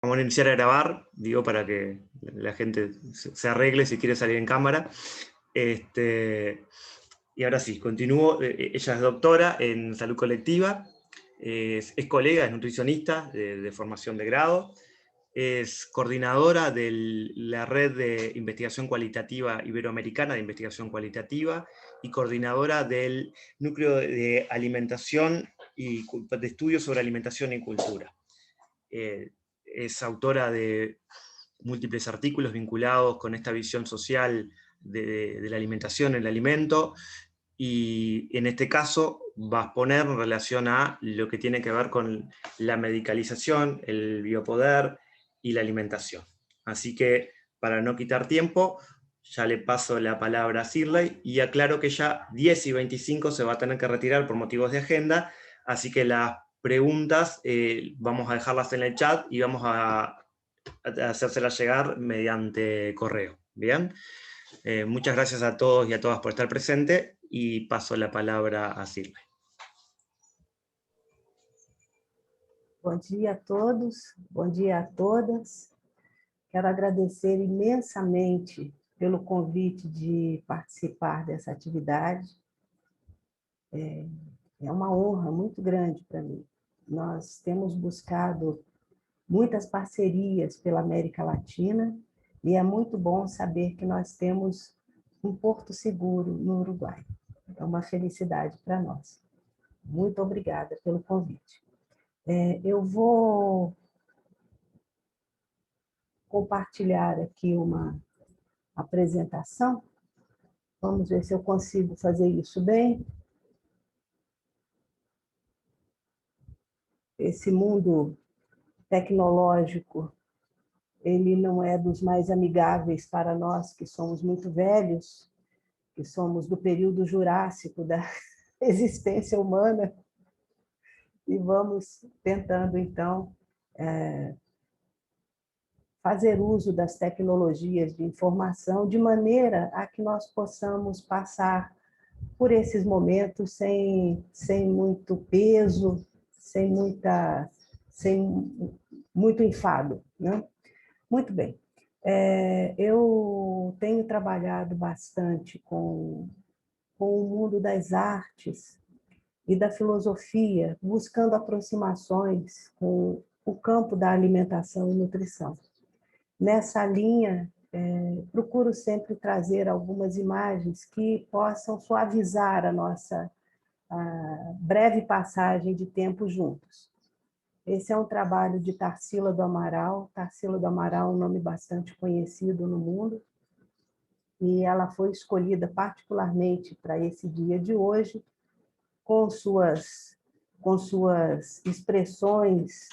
Vamos a iniciar a grabar, digo, para que la gente se arregle si quiere salir en cámara. Y ahora sí, continúo. Ella es doctora en salud colectiva, es colega, es nutricionista de formación de grado, es coordinadora de la red de investigación cualitativa iberoamericana de investigación cualitativa y coordinadora del núcleo de alimentación y de estudios sobre alimentación y cultura. Es autora de múltiples artículos vinculados con esta visión social de la alimentación, el alimento, y en este caso va a exponer en relación a lo que tiene que ver con la medicalización, el biopoder y la alimentación. Así que, para no quitar tiempo, ya le paso la palabra a Shirley y aclaro que ya 10:25 se va a tener que retirar por motivos de agenda, así que las preguntas vamos a dejarlas en el chat y vamos a hacérselas llegar mediante correo. ¿Bien? Muchas gracias a todos y a todas por estar presentes y paso la palabra a Silvia. Bom dia a todos, bom dia a todas. Quero agradecer imensamente pelo convite de participar dessa atividade. É uma honra muito grande para mim. Nós temos buscado muitas parcerias pela América Latina e é muito bom saber que nós temos um porto seguro no Uruguai. É uma felicidade para nós. Muito obrigada pelo convite. Eu vou compartilhar aqui uma apresentação. Vamos ver se eu consigo fazer isso bem. Esse mundo tecnológico, ele não é dos mais amigáveis para nós que somos muito velhos, que somos do período jurássico da existência humana, e vamos tentando, então, fazer uso das tecnologias de informação de maneira a que nós possamos passar por esses momentos sem muito peso, sem muito enfado, né? Muito bem. Eu tenho trabalhado bastante com o mundo das artes e da filosofia, buscando aproximações com o campo da alimentação e nutrição. Nessa linha, procuro sempre trazer algumas imagens que possam suavizar a nossa breve passagem de tempo juntos. Esse é um trabalho de Tarsila do Amaral. Tarsila do Amaral é um nome bastante conhecido no mundo, e ela foi escolhida particularmente para esse dia de hoje, com suas expressões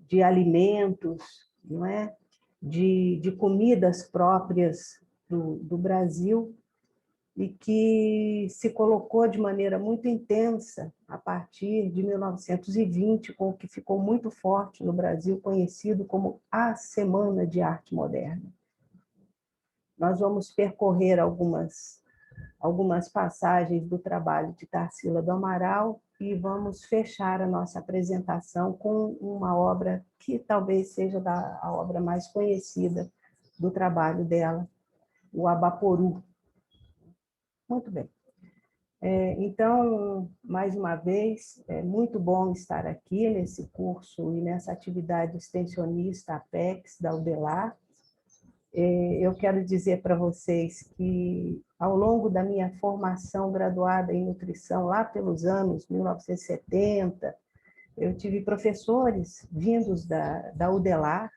de alimentos, não é? De comidas próprias do Brasil, e que se colocou de maneira muito intensa a partir de 1920, com o que ficou muito forte no Brasil, conhecido como a Semana de Arte Moderna. Nós vamos percorrer algumas passagens do trabalho de Tarsila do Amaral e vamos fechar a nossa apresentação com uma obra que talvez seja a obra mais conhecida do trabalho dela, o Abaporu. Muito bem. Então, mais uma vez, é muito bom estar aqui nesse curso e nessa atividade extensionista APEX da UDELAR. Eu quero dizer para vocês que, ao longo da minha formação graduada em nutrição, lá pelos anos 1970, eu tive professores vindos da UDELAR,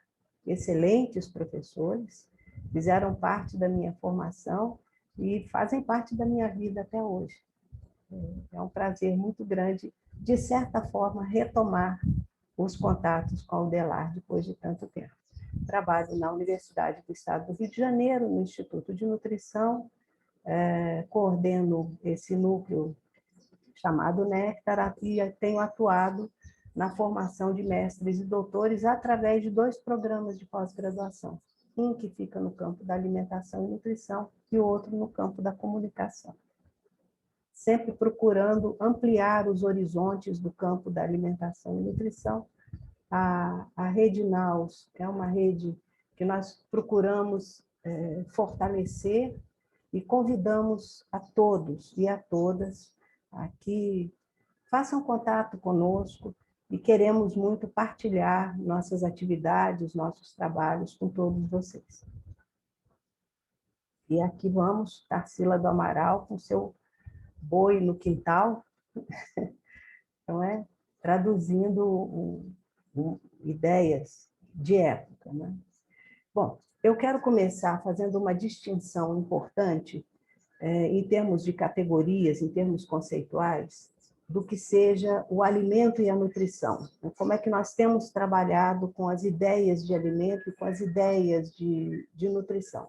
excelentes professores, fizeram parte da minha formação e fazem parte da minha vida até hoje. É um prazer muito grande, de certa forma, retomar os contatos com a UDELAR depois de tanto tempo. Trabalho na Universidade do Estado do Rio de Janeiro, no Instituto de Nutrição, coordeno esse núcleo chamado Néctar, e tenho atuado na formação de mestres e doutores através de 2 programas de pós-graduação. Um que fica no campo da alimentação e nutrição e outro no campo da comunicação. Sempre procurando ampliar os horizontes do campo da alimentação e nutrição A Rede Naus é uma rede que nós procuramos fortalecer e convidamos a todos e a todas a que façam contato conosco e queremos muito partilhar nossas atividades, nossos trabalhos com todos vocês. E aqui vamos, Tarsila do Amaral, com seu boi no quintal, então traduzindo ideias de época, né? Bom, eu quero começar fazendo uma distinção importante em termos de categorias, em termos conceituais, do que seja o alimento e a nutrição. Como é que nós temos trabalhado com as ideias de alimento e com as ideias de nutrição.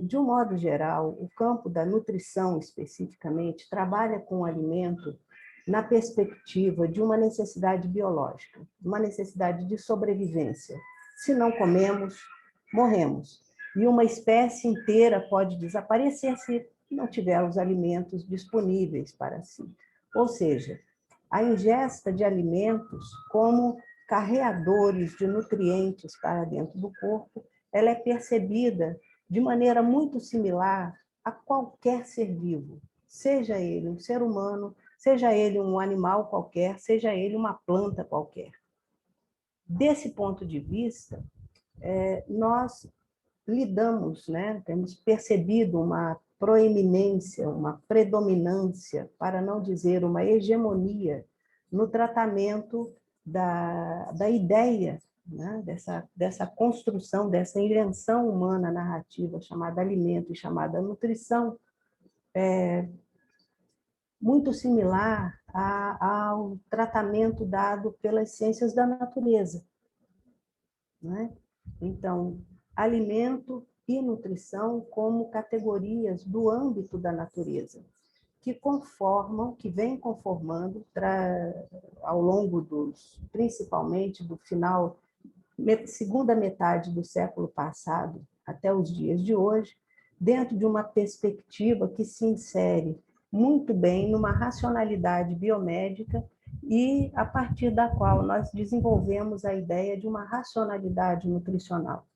De um modo geral, o campo da nutrição, especificamente, trabalha com o alimento na perspectiva de uma necessidade biológica, uma necessidade de sobrevivência. Se não comemos, morremos. E uma espécie inteira pode desaparecer se não tiver os alimentos disponíveis para si. Ou seja, a ingesta de alimentos como carreadores de nutrientes para dentro do corpo, ela é percebida de maneira muito similar a qualquer ser vivo, seja ele um ser humano, seja ele um animal qualquer, seja ele uma planta qualquer. Desse ponto de vista, nós lidamos, temos percebido uma proeminência, uma predominância, para não dizer uma hegemonia, no tratamento da ideia, dessa construção, dessa invenção humana narrativa chamada alimento e chamada nutrição, muito similar ao tratamento dado pelas ciências da natureza. Então, alimento e nutrição como categorias do âmbito da natureza, que vem conformando ao longo principalmente do final, segunda metade do século passado até os dias de hoje, dentro de uma perspectiva que se insere muito bem numa racionalidade biomédica e a partir da qual nós desenvolvemos a ideia de uma racionalidade nutricional,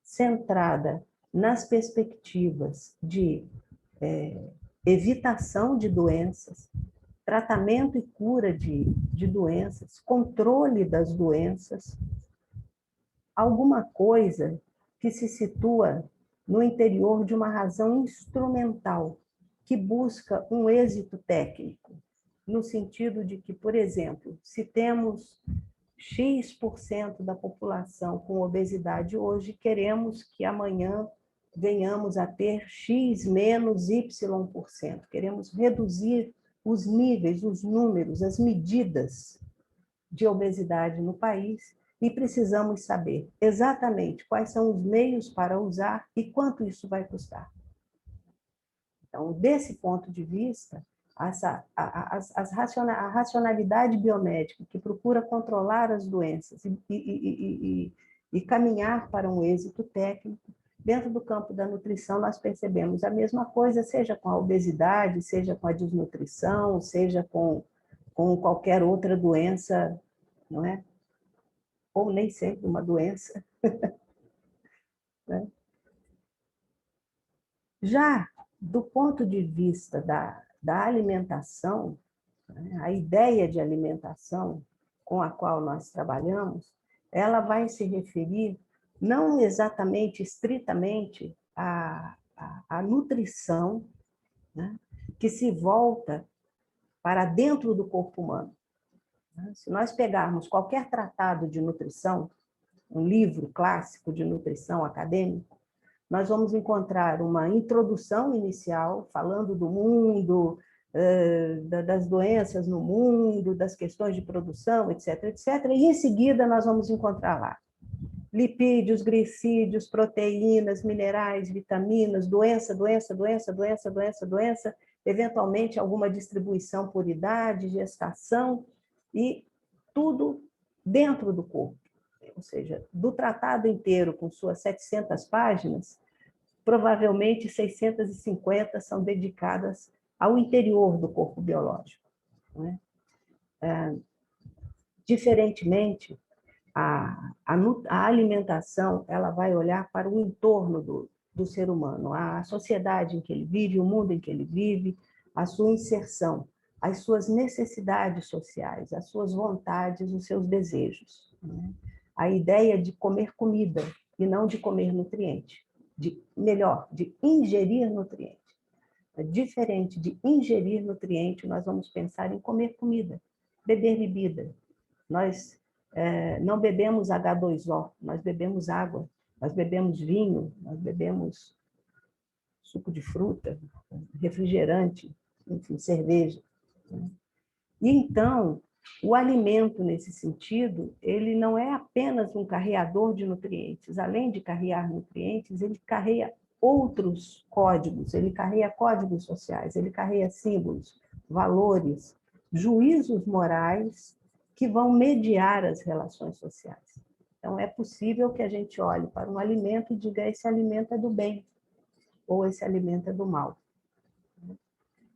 centrada nas perspectivas de evitação de doenças, tratamento e cura de doenças, controle das doenças, alguma coisa que se situa no interior de uma razão instrumental, que busca um êxito técnico, no sentido de que, por exemplo, se temos X% da população com obesidade hoje, queremos que amanhã venhamos a ter X menos Y%. Queremos reduzir os níveis, os números, as medidas de obesidade no país e precisamos saber exatamente quais são os meios para usar e quanto isso vai custar. Então, desse ponto de vista, a racionalidade biomédica que procura controlar as doenças e caminhar para um êxito técnico, dentro do campo da nutrição nós percebemos a mesma coisa, seja com a obesidade, seja com a desnutrição, seja com qualquer outra doença, não é? Ou nem sempre uma doença. Né? Já do ponto de vista da alimentação, a ideia de alimentação com a qual nós trabalhamos, ela vai se referir não exatamente, estritamente, à nutrição, que se volta para dentro do corpo humano. Se nós pegarmos qualquer tratado de nutrição, um livro clássico de nutrição acadêmico, nós vamos encontrar uma introdução inicial, falando do mundo, das doenças no mundo, das questões de produção, etc., etc., e em seguida nós vamos encontrar lá lipídios, glicídios, proteínas, minerais, vitaminas, doença, eventualmente alguma distribuição por idade, gestação, e tudo dentro do corpo. Ou seja, do tratado inteiro, com suas 700 páginas, provavelmente 650 são dedicadas ao interior do corpo biológico. Diferentemente, a alimentação ela vai olhar para o entorno do ser humano, a sociedade em que ele vive, o mundo em que ele vive, a sua inserção, as suas necessidades sociais, as suas vontades, os seus desejos. Né? A ideia de comer comida e não de comer nutriente, melhor, de ingerir nutriente. É diferente de ingerir nutriente, nós vamos pensar em comer comida, beber bebida. Nós não bebemos H2O, nós bebemos água, nós bebemos vinho, nós bebemos suco de fruta, refrigerante, enfim, cerveja. E então, o alimento, nesse sentido, ele não é apenas um carreador de nutrientes. Além de carregar nutrientes, ele carrega outros códigos, ele carrega códigos sociais, ele carrega símbolos, valores, juízos morais que vão mediar as relações sociais. Então, é possível que a gente olhe para um alimento e diga: esse alimento é do bem, ou esse alimento é do mal.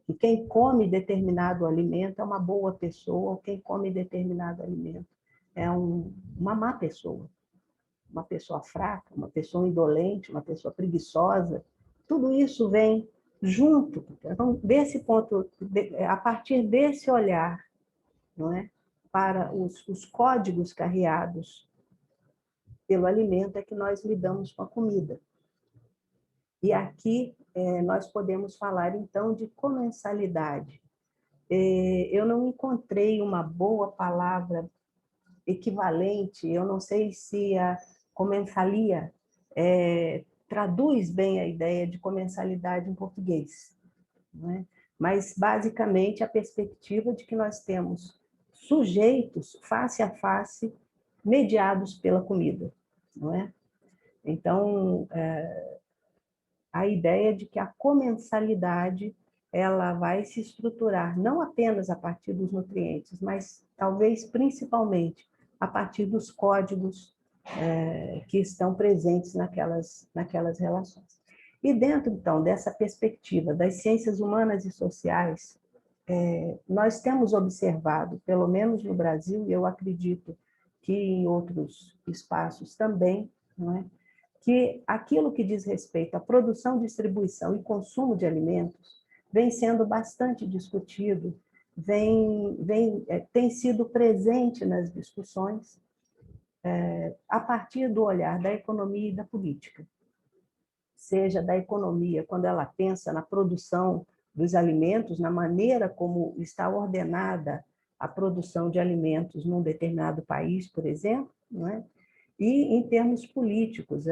E quem come determinado alimento é uma boa pessoa, ou quem come determinado alimento é uma má pessoa. Uma pessoa fraca, uma pessoa indolente, uma pessoa preguiçosa. Tudo isso vem junto. Então, desse ponto, a partir desse olhar, não é? Para os códigos carreados pelo alimento, é que nós lidamos com a comida. E aqui nós podemos falar, então, de comensalidade. Eu não encontrei uma boa palavra equivalente, eu não sei se a comensalia traduz bem a ideia de comensalidade em português, não é? Mas, basicamente, a perspectiva de que nós temos sujeitos face a face mediados pela comida, não é? Então, a ideia de que a comensalidade ela vai se estruturar não apenas a partir dos nutrientes, mas talvez principalmente a partir dos códigos que estão presentes naquelas relações. E dentro, então, dessa perspectiva das ciências humanas e sociais, nós temos observado, pelo menos no Brasil, e eu acredito que em outros espaços também, não é? Que aquilo que diz respeito à produção, distribuição e consumo de alimentos vem sendo bastante discutido, tem sido presente nas discussões a partir do olhar da economia e da política. Seja da economia, quando ela pensa na produção dos alimentos, na maneira como está ordenada a produção de alimentos num determinado país, por exemplo, não é? E em termos políticos,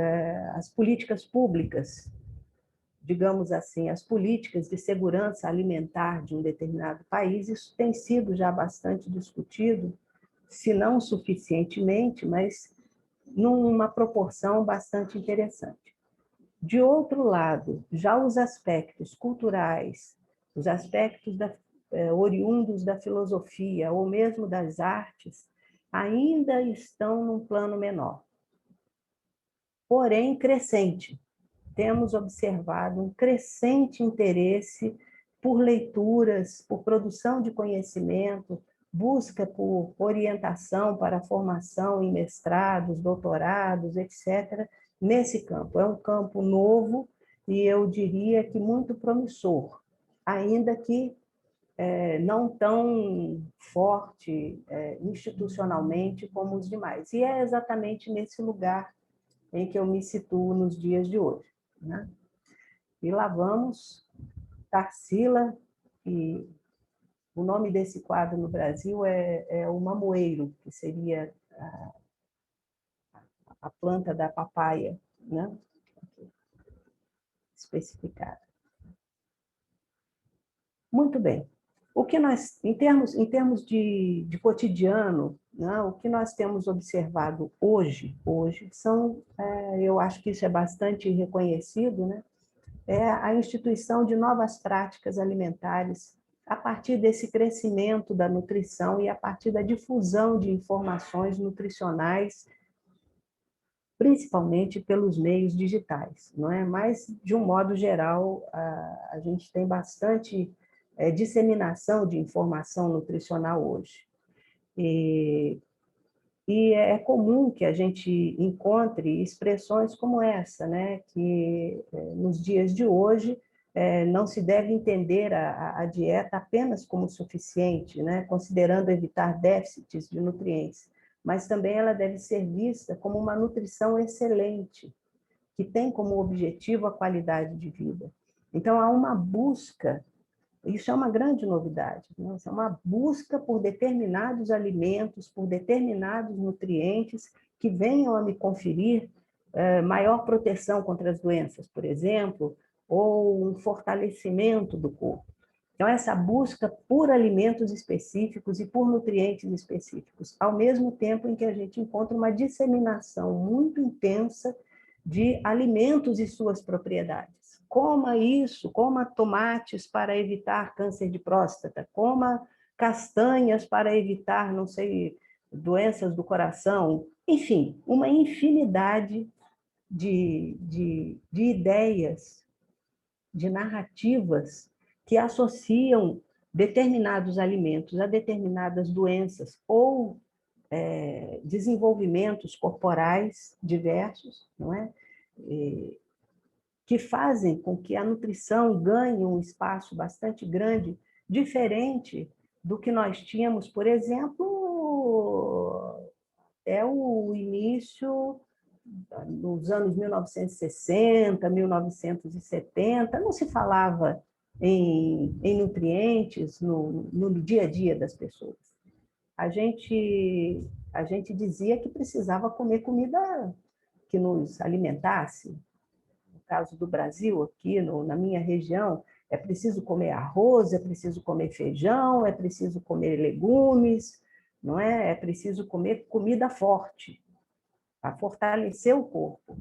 as políticas públicas, digamos assim, as políticas de segurança alimentar de um determinado país, isso tem sido já bastante discutido, se não suficientemente, mas numa proporção bastante interessante. De outro lado, já os aspectos culturais, os aspectos oriundos da filosofia ou mesmo das artes, ainda estão num plano menor. Porém, crescente. Temos observado um crescente interesse por leituras, por produção de conhecimento, busca por orientação para a formação em mestrados, doutorados, etc., nesse campo. É um campo novo e eu diria que muito promissor, ainda que não tão forte institucionalmente como os demais. E é exatamente nesse lugar em que eu me situo nos dias de hoje, né? E lá vamos, Tarsila, e o nome desse quadro no Brasil é o mamoeiro, que seria a planta da papaya, né? Especificada. Muito bem. O que nós, em termos de cotidiano, né, o que nós temos observado hoje são, eu acho que isso é bastante reconhecido, né, é a instituição de novas práticas alimentares a partir desse crescimento da nutrição e a partir da difusão de informações nutricionais, principalmente pelos meios digitais, não é? Mas, de um modo geral, a gente tem bastante disseminação de informação nutricional hoje. E E é comum que a gente encontre expressões como essa, né? Que nos dias de hoje não se deve entender a dieta apenas como suficiente, né? Considerando evitar déficits de nutrientes, mas também ela deve ser vista como uma nutrição excelente, que tem como objetivo a qualidade de vida. Então, há uma busca. Isso é uma grande novidade, né? Isso é uma busca por determinados alimentos, por determinados nutrientes que venham a me conferir maior proteção contra as doenças, por exemplo, ou um fortalecimento do corpo. Então, essa busca por alimentos específicos e por nutrientes específicos, ao mesmo tempo em que a gente encontra uma disseminação muito intensa de alimentos e suas propriedades. Coma isso, coma tomates para evitar câncer de próstata, coma castanhas para evitar, não sei, doenças do coração. Enfim, uma infinidade de ideias, de narrativas que associam determinados alimentos a determinadas doenças ou desenvolvimentos corporais diversos, não é? Que fazem com que a nutrição ganhe um espaço bastante grande, diferente do que nós tínhamos, por exemplo, o início nos anos 1960, 1970, não se falava em nutrientes no dia a dia das pessoas. A gente dizia que precisava comer comida que nos alimentasse. No caso do Brasil, aqui na minha região, é preciso comer arroz, é preciso comer feijão, é preciso comer legumes, não é? É preciso comer comida forte, para fortalecer o corpo.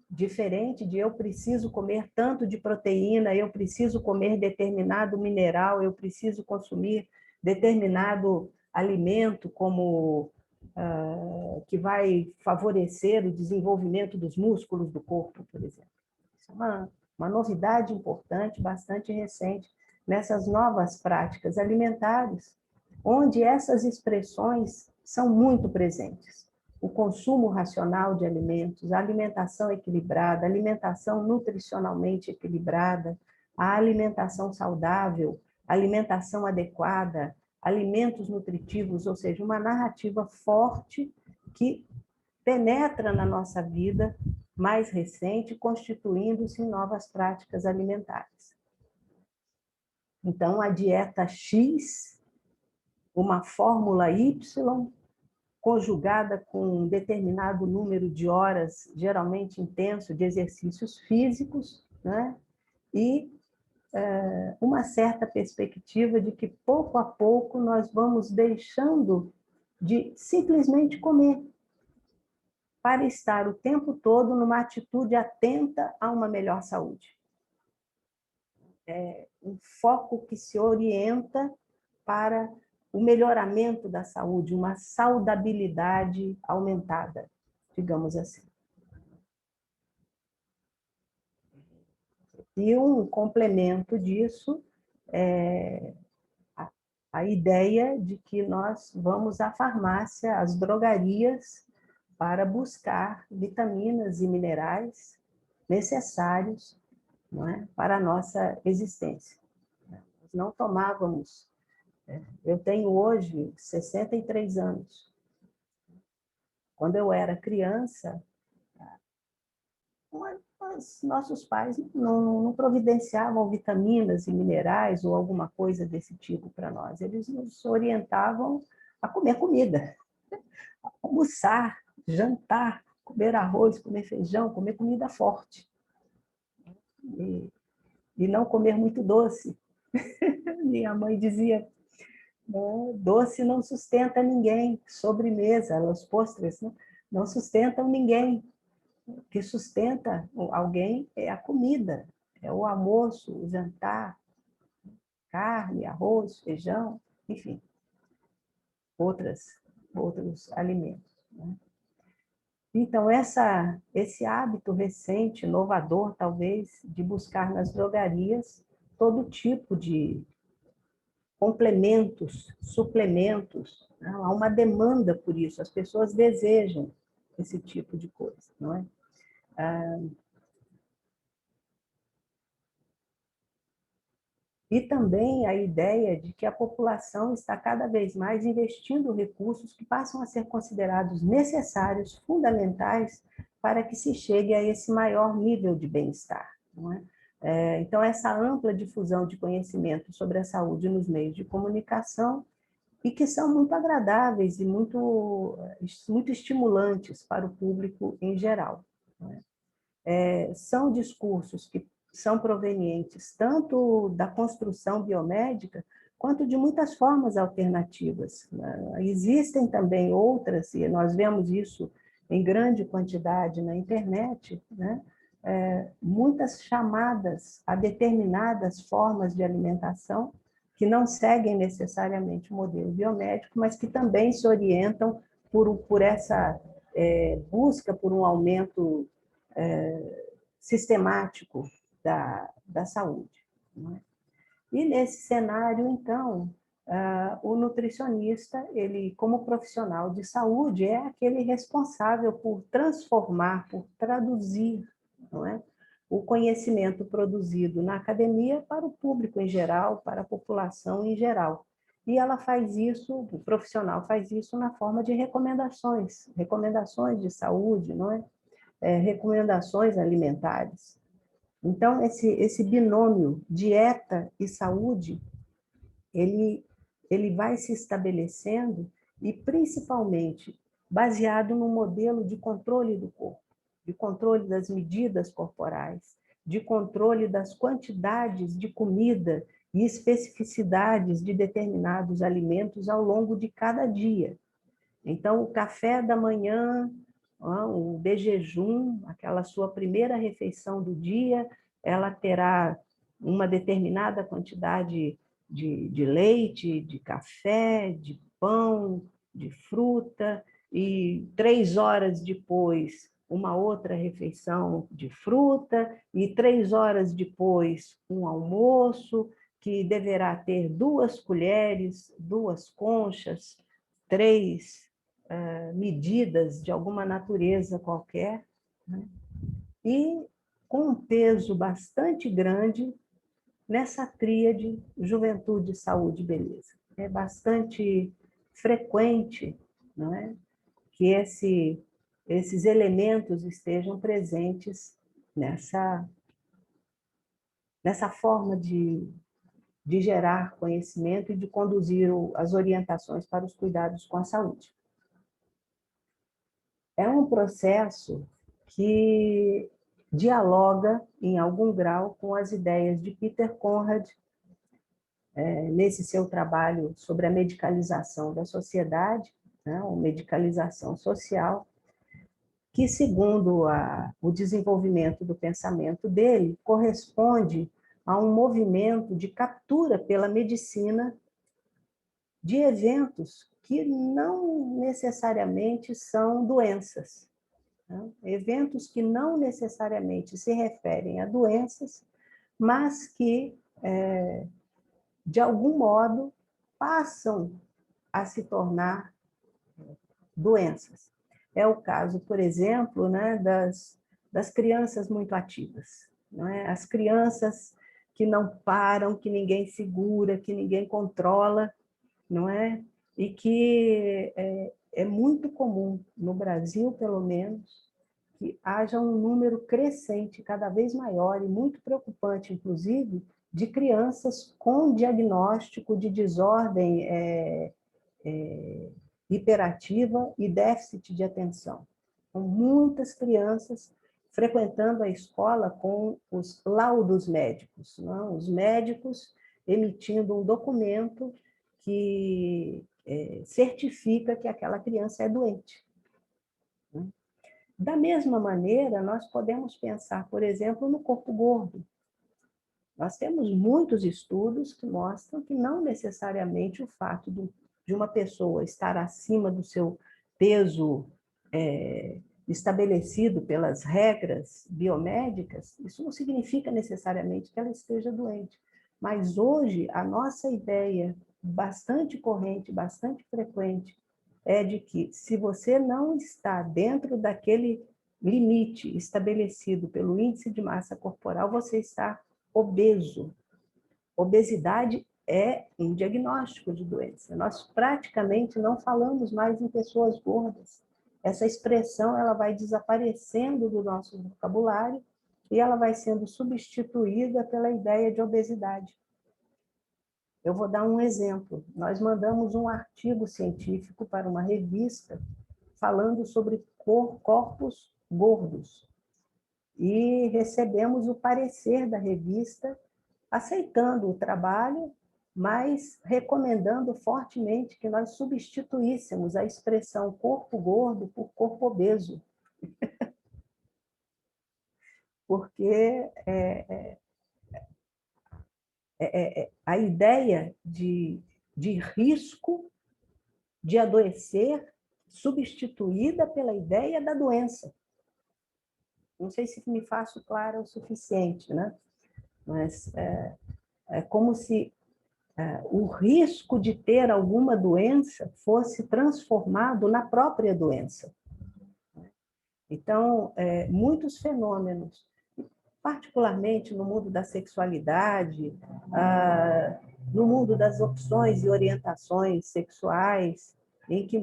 Diferente de eu preciso comer tanto de proteína, eu preciso comer determinado mineral, eu preciso consumir determinado alimento como que vai favorecer o desenvolvimento dos músculos do corpo, por exemplo. Isso é uma novidade importante, bastante recente, nessas novas práticas alimentares, onde essas expressões são muito presentes. O consumo racional de alimentos, a alimentação equilibrada, a alimentação nutricionalmente equilibrada, a alimentação saudável, a alimentação adequada, alimentos nutritivos, ou seja, uma narrativa forte que penetra na nossa vida mais recente, constituindo-se em novas práticas alimentares. Então, a dieta X, uma fórmula Y, conjugada com um determinado número de horas, geralmente intenso, de exercícios físicos, né? E uma certa perspectiva de que, pouco a pouco, nós vamos deixando de simplesmente comer, para estar o tempo todo numa atitude atenta a uma melhor saúde. É um foco que se orienta para o melhoramento da saúde, uma saudabilidade aumentada, digamos assim. E um complemento disso é a ideia de que nós vamos à farmácia, às drogarias, para buscar vitaminas e minerais necessários, não é, para a nossa existência. Nós não tomávamos. Eu tenho hoje 63 anos. Quando eu era criança, os nossos pais não providenciavam vitaminas e minerais ou alguma coisa desse tipo para nós. Eles nos orientavam a comer comida, a almoçar, jantar, comer arroz, comer feijão, comer comida forte. E não comer muito doce. Minha mãe dizia, doce não sustenta ninguém, sobremesa, os postres não sustentam ninguém. O que sustenta alguém é a comida, é o almoço, o jantar, carne, arroz, feijão, enfim, outros alimentos. Né? Então, esse hábito recente, inovador, talvez, de buscar nas drogarias todo tipo de complementos, suplementos, né? Há uma demanda por isso, as pessoas desejam esse tipo de coisa, não é? E também a ideia de que a população está cada vez mais investindo recursos que passam a ser considerados necessários, fundamentais, para que se chegue a esse maior nível de bem-estar, não é? Então, essa ampla difusão de conhecimento sobre a saúde nos meios de comunicação, e que são muito agradáveis e muito estimulantes para o público em geral, não é? São discursos que são provenientes tanto da construção biomédica, quanto de muitas formas alternativas, né? Existem também outras, e nós vemos isso em grande quantidade na internet, né? Muitas chamadas a determinadas formas de alimentação que não seguem necessariamente o modelo biomédico, mas que também se orientam por essa busca por um aumento sistemático da saúde, não é? E nesse cenário, então, o nutricionista, ele, como profissional de saúde, é aquele responsável por transformar, por traduzir, não é? O conhecimento produzido na academia para o público em geral, para a população em geral. E ela faz isso, o profissional faz isso na forma de recomendações, recomendações de saúde, não é? Recomendações alimentares. Então, esse binômio dieta e saúde, ele vai se estabelecendo e, principalmente, baseado no modelo de controle do corpo, de controle das medidas corporais, de controle das quantidades de comida e especificidades de determinados alimentos ao longo de cada dia. Então, o café da manhã, o de jejum, aquela sua primeira refeição do dia, ela terá uma determinada quantidade de leite, de café, de pão, de fruta, e 3 horas depois, uma outra refeição de fruta, e 3 horas depois, um almoço, que deverá ter 2 colheres, 2 conchas, 3 medidas de alguma natureza qualquer, né? E com um peso bastante grande nessa tríade juventude, saúde e beleza. É bastante frequente, não é? Que esses elementos estejam presentes nessa forma de gerar conhecimento e de conduzir as orientações para os cuidados com a saúde. É um processo que dialoga, em algum grau, com as ideias de Peter Conrad, nesse seu trabalho sobre a medicalização da sociedade, né, ou medicalização social, que, segundo o desenvolvimento do pensamento dele, corresponde a um movimento de captura pela medicina de eventos que não necessariamente são doenças, né? Eventos que não necessariamente se referem a doenças, mas que, de algum modo, passam a se tornar doenças. É o caso, por exemplo, né, das crianças muito ativas, não é? As crianças que não param, que ninguém segura, que ninguém controla, não é? E que é muito comum, no Brasil, pelo menos, que haja um número crescente, cada vez maior, e muito preocupante, inclusive, de crianças com diagnóstico de desordem hiperativa e déficit de atenção. Com muitas crianças frequentando a escola com os laudos médicos, não? Os médicos emitindo um documento que certifica que aquela criança é doente. Da mesma maneira, nós podemos pensar, por exemplo, no corpo gordo. Nós temos muitos estudos que mostram que não necessariamente o fato de uma pessoa estar acima do seu peso estabelecido pelas regras biomédicas, isso não significa necessariamente que ela esteja doente. Mas hoje, a nossa ideia bastante corrente, bastante frequente, é de que, se você não está dentro daquele limite estabelecido pelo índice de massa corporal, você está obeso. Obesidade é um diagnóstico de doença. Nós praticamente não falamos mais em pessoas gordas. Essa expressão ela vai desaparecendo do nosso vocabulário e ela vai sendo substituída pela ideia de obesidade. Eu vou dar um exemplo. Nós mandamos um artigo científico para uma revista falando sobre corpos gordos e recebemos o parecer da revista aceitando o trabalho, mas recomendando fortemente que nós substituíssemos a expressão corpo gordo por corpo obeso. Porque a ideia de risco de adoecer substituída pela ideia da doença. Não sei se me faço clara o suficiente, né? Mas é como se o risco de ter alguma doença fosse transformado na própria doença. Então, muitos fenômenos, particularmente no mundo da sexualidade, no mundo das opções e orientações sexuais, em que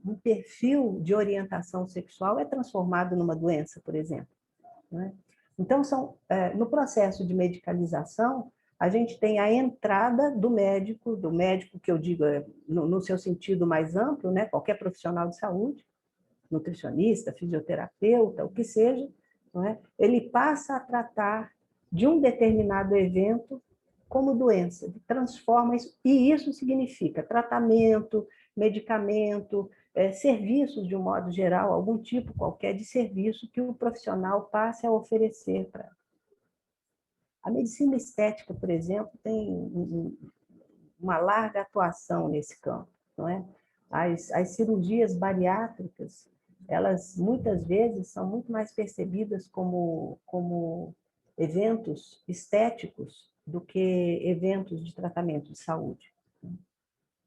um perfil de orientação sexual é transformado numa doença, por exemplo. Né? Então, no processo de medicalização, a gente tem a entrada do médico que eu digo no seu sentido mais amplo, né? Qualquer profissional de saúde, nutricionista, fisioterapeuta, o que seja, não é? Ele passa a tratar de um determinado evento como doença, transforma isso, e isso significa tratamento, medicamento, serviços de um modo geral, algum tipo qualquer de serviço que o profissional passe a oferecer para. A medicina estética, por exemplo, tem uma larga atuação nesse campo, não é? As cirurgias bariátricas, elas muitas vezes são muito mais percebidas como eventos estéticos do que eventos de tratamento de saúde.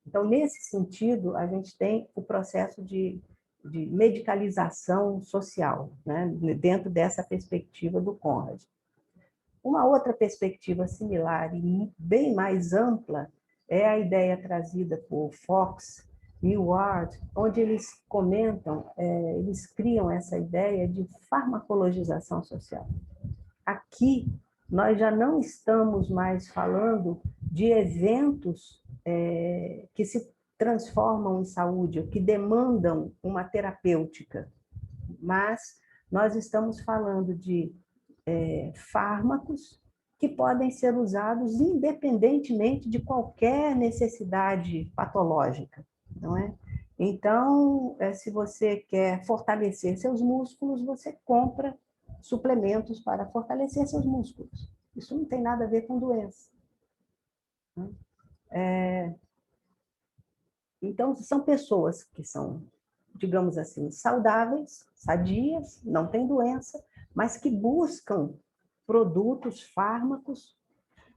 Então, nesse sentido, a gente tem o processo de medicalização social, né? Dentro dessa perspectiva do Conrad. Uma outra perspectiva similar e bem mais ampla é a ideia trazida por Fox e Ward, onde eles comentam, eles criam essa ideia de farmacologização social. Aqui, nós já não estamos mais falando de eventos que se transformam em saúde, ou que demandam uma terapêutica, mas nós estamos falando de fármacos que podem ser usados independentemente de qualquer necessidade patológica, não é? Então, se você quer fortalecer seus músculos, você compra suplementos para fortalecer seus músculos. Isso não tem nada a ver com doença. Então, são pessoas que são, digamos assim, saudáveis, sadias, não têm doença, mas que buscam produtos, fármacos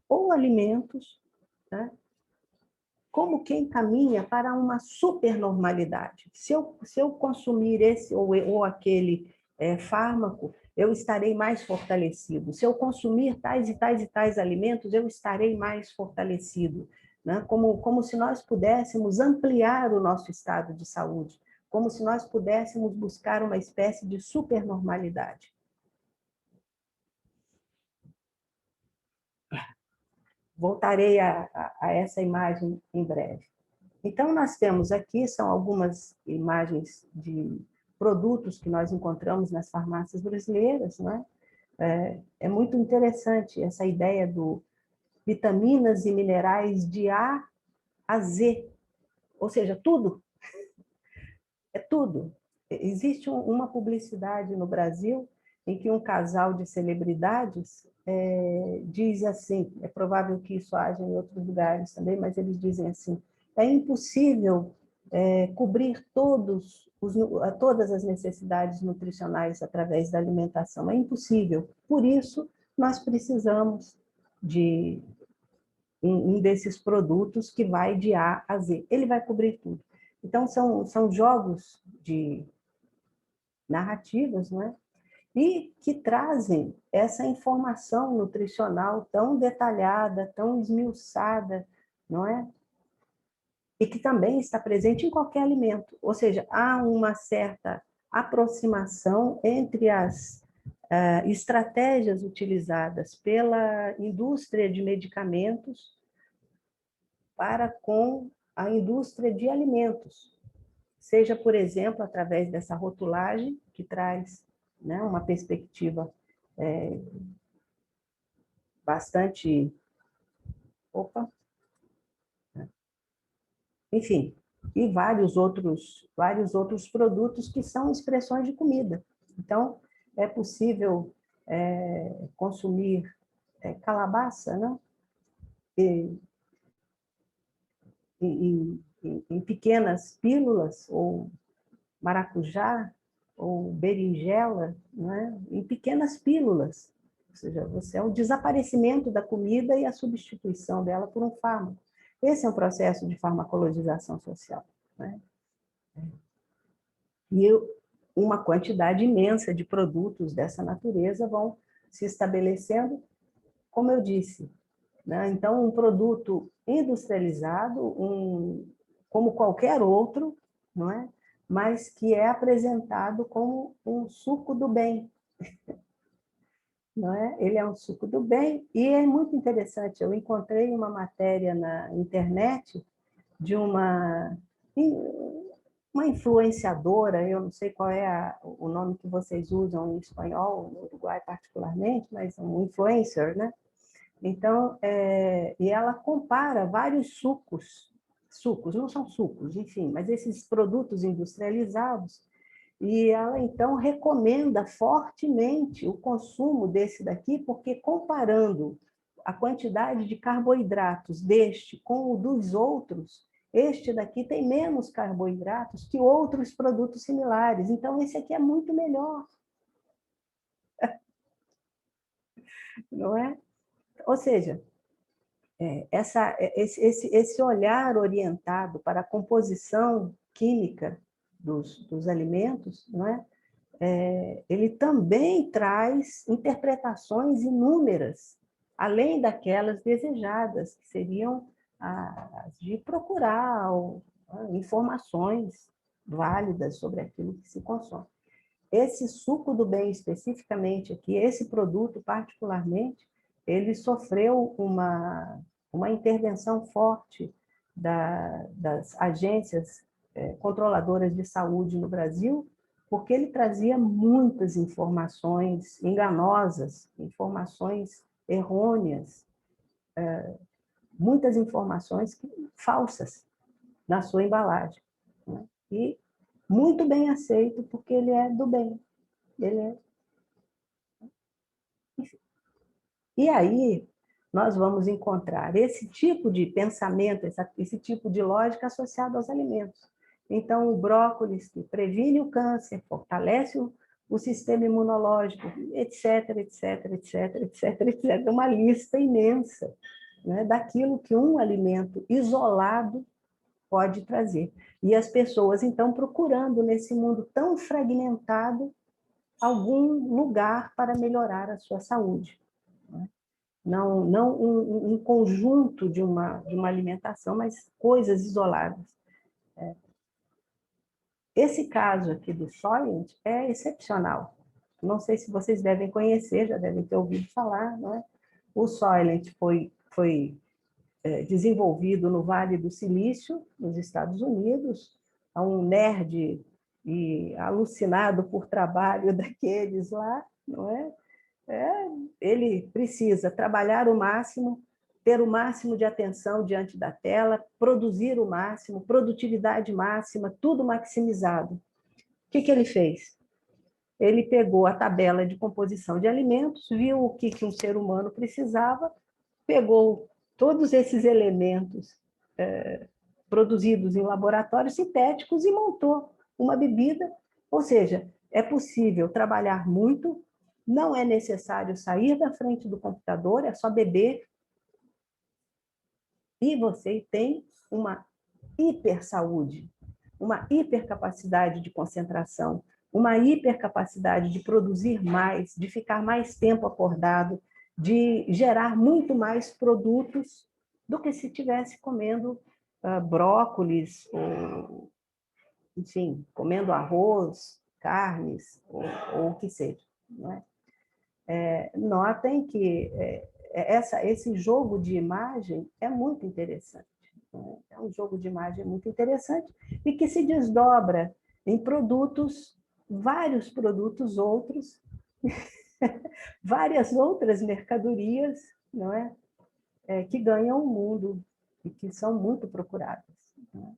ou alimentos, né, como quem caminha para uma supernormalidade. Se eu consumir esse ou aquele fármaco, eu estarei mais fortalecido. Se eu consumir tais e tais e tais alimentos, eu estarei mais fortalecido. Né? Como se nós pudéssemos ampliar o nosso estado de saúde, como se nós pudéssemos buscar uma espécie de supernormalidade. Voltarei a essa imagem em breve. Então, nós temos aqui, são algumas imagens de produtos que nós encontramos nas farmácias brasileiras, né? É muito interessante essa ideia do vitaminas e minerais de A a Z, ou seja, tudo. É tudo. Existe uma publicidade no Brasil em que um casal de celebridades diz assim, é provável que isso haja em outros lugares também, mas eles dizem assim, é impossível cobrir todas as necessidades nutricionais através da alimentação, é impossível. Por isso, nós precisamos de um desses produtos que vai de A a Z. Ele vai cobrir tudo. Então, são jogos de narrativas, não é? E que trazem essa informação nutricional tão detalhada, tão esmiuçada, não é? E que também está presente em qualquer alimento. Ou seja, há uma certa aproximação entre as estratégias utilizadas pela indústria de medicamentos para com a indústria de alimentos. Seja, por exemplo, através dessa rotulagem, que traz, né, uma perspectiva bastante... Opa! Enfim, e vários outros produtos que são expressões de comida. Então, é possível consumir calabaça, né? Em pequenas pílulas, ou maracujá, ou berinjela, né? Em pequenas pílulas. Ou seja, é o desaparecimento da comida e a substituição dela por um fármaco. Esse é um processo de farmacologização social, né? E uma quantidade imensa de produtos dessa natureza vão se estabelecendo, como eu disse, né? Então, um produto industrializado, como qualquer outro, não é? Mas que é apresentado como um suco do bem. Não é? Ele é um suco do bem, e é muito interessante. Eu encontrei uma matéria na internet de uma influenciadora, eu não sei qual é o nome que vocês usam em espanhol, no Uruguai particularmente, mas um influencer, né? Então, e ela compara vários sucos, não são sucos, enfim, mas esses produtos industrializados, e ela, então, recomenda fortemente o consumo desse daqui, porque comparando a quantidade de carboidratos deste com o dos outros, este daqui tem menos carboidratos que outros produtos similares. Então, esse aqui é muito melhor. Não é? Ou seja, esse olhar orientado para a composição química dos alimentos, não é? Ele também traz interpretações inúmeras, além daquelas desejadas, que seriam as de procurar informações válidas sobre aquilo que se consome. Esse suco do bem, especificamente aqui, esse produto particularmente, ele sofreu uma intervenção forte das agências controladoras de saúde no Brasil, porque ele trazia muitas informações enganosas, informações errôneas, muitas informações falsas na sua embalagem, né? E muito bem aceito, porque ele é do bem. Ele é... E aí, nós vamos encontrar esse tipo de pensamento, esse tipo de lógica associado aos alimentos. Então, o brócolis, que previne o câncer, fortalece o sistema imunológico, etc, etc, etc, etc, etc. Uma lista imensa, né, daquilo que um alimento isolado pode trazer. E as pessoas, então, procurando nesse mundo tão fragmentado algum lugar para melhorar a sua saúde. Não um conjunto de uma alimentação, mas coisas isoladas. Esse caso aqui do Soylent é excepcional. Não sei se vocês devem conhecer, já devem ter ouvido falar, não é? O Soylent foi desenvolvido no Vale do Silício, nos Estados Unidos, a um nerd e alucinado por trabalho daqueles lá, não é? Ele precisa trabalhar o máximo, ter o máximo de atenção diante da tela, produzir o máximo, produtividade máxima, tudo maximizado. O que ele fez? Ele pegou a tabela de composição de alimentos, viu o que um ser humano precisava, pegou todos esses elementos produzidos em laboratórios sintéticos e montou uma bebida. Ou seja, é possível trabalhar muito, não é necessário sair da frente do computador, é só beber E você tem uma hipersaúde, uma hipercapacidade de concentração, uma hipercapacidade de produzir mais, de ficar mais tempo acordado, de gerar muito mais produtos do que se estivesse comendo brócolis, ou, enfim, comendo arroz, carnes, ou o que seja. Não é? Notem que esse jogo de imagem é muito interessante. Né? É um jogo de imagem muito interessante e que se desdobra em produtos, vários produtos outros, várias outras mercadorias, não é? Que ganham o mundo e que são muito procuradas. Né?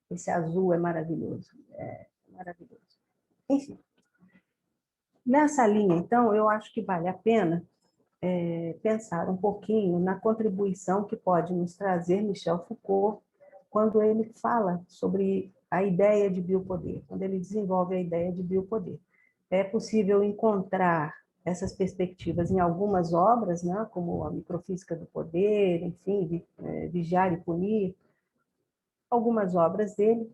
Esse azul é maravilhoso, é maravilhoso. Enfim, nessa linha, então, eu acho que vale a pena pensar um pouquinho na contribuição que pode nos trazer Michel Foucault quando ele fala sobre a ideia de biopoder, quando ele desenvolve a ideia de biopoder. É possível encontrar essas perspectivas em algumas obras, né, como a Microfísica do Poder, enfim, Vigiar e Punir, algumas obras dele,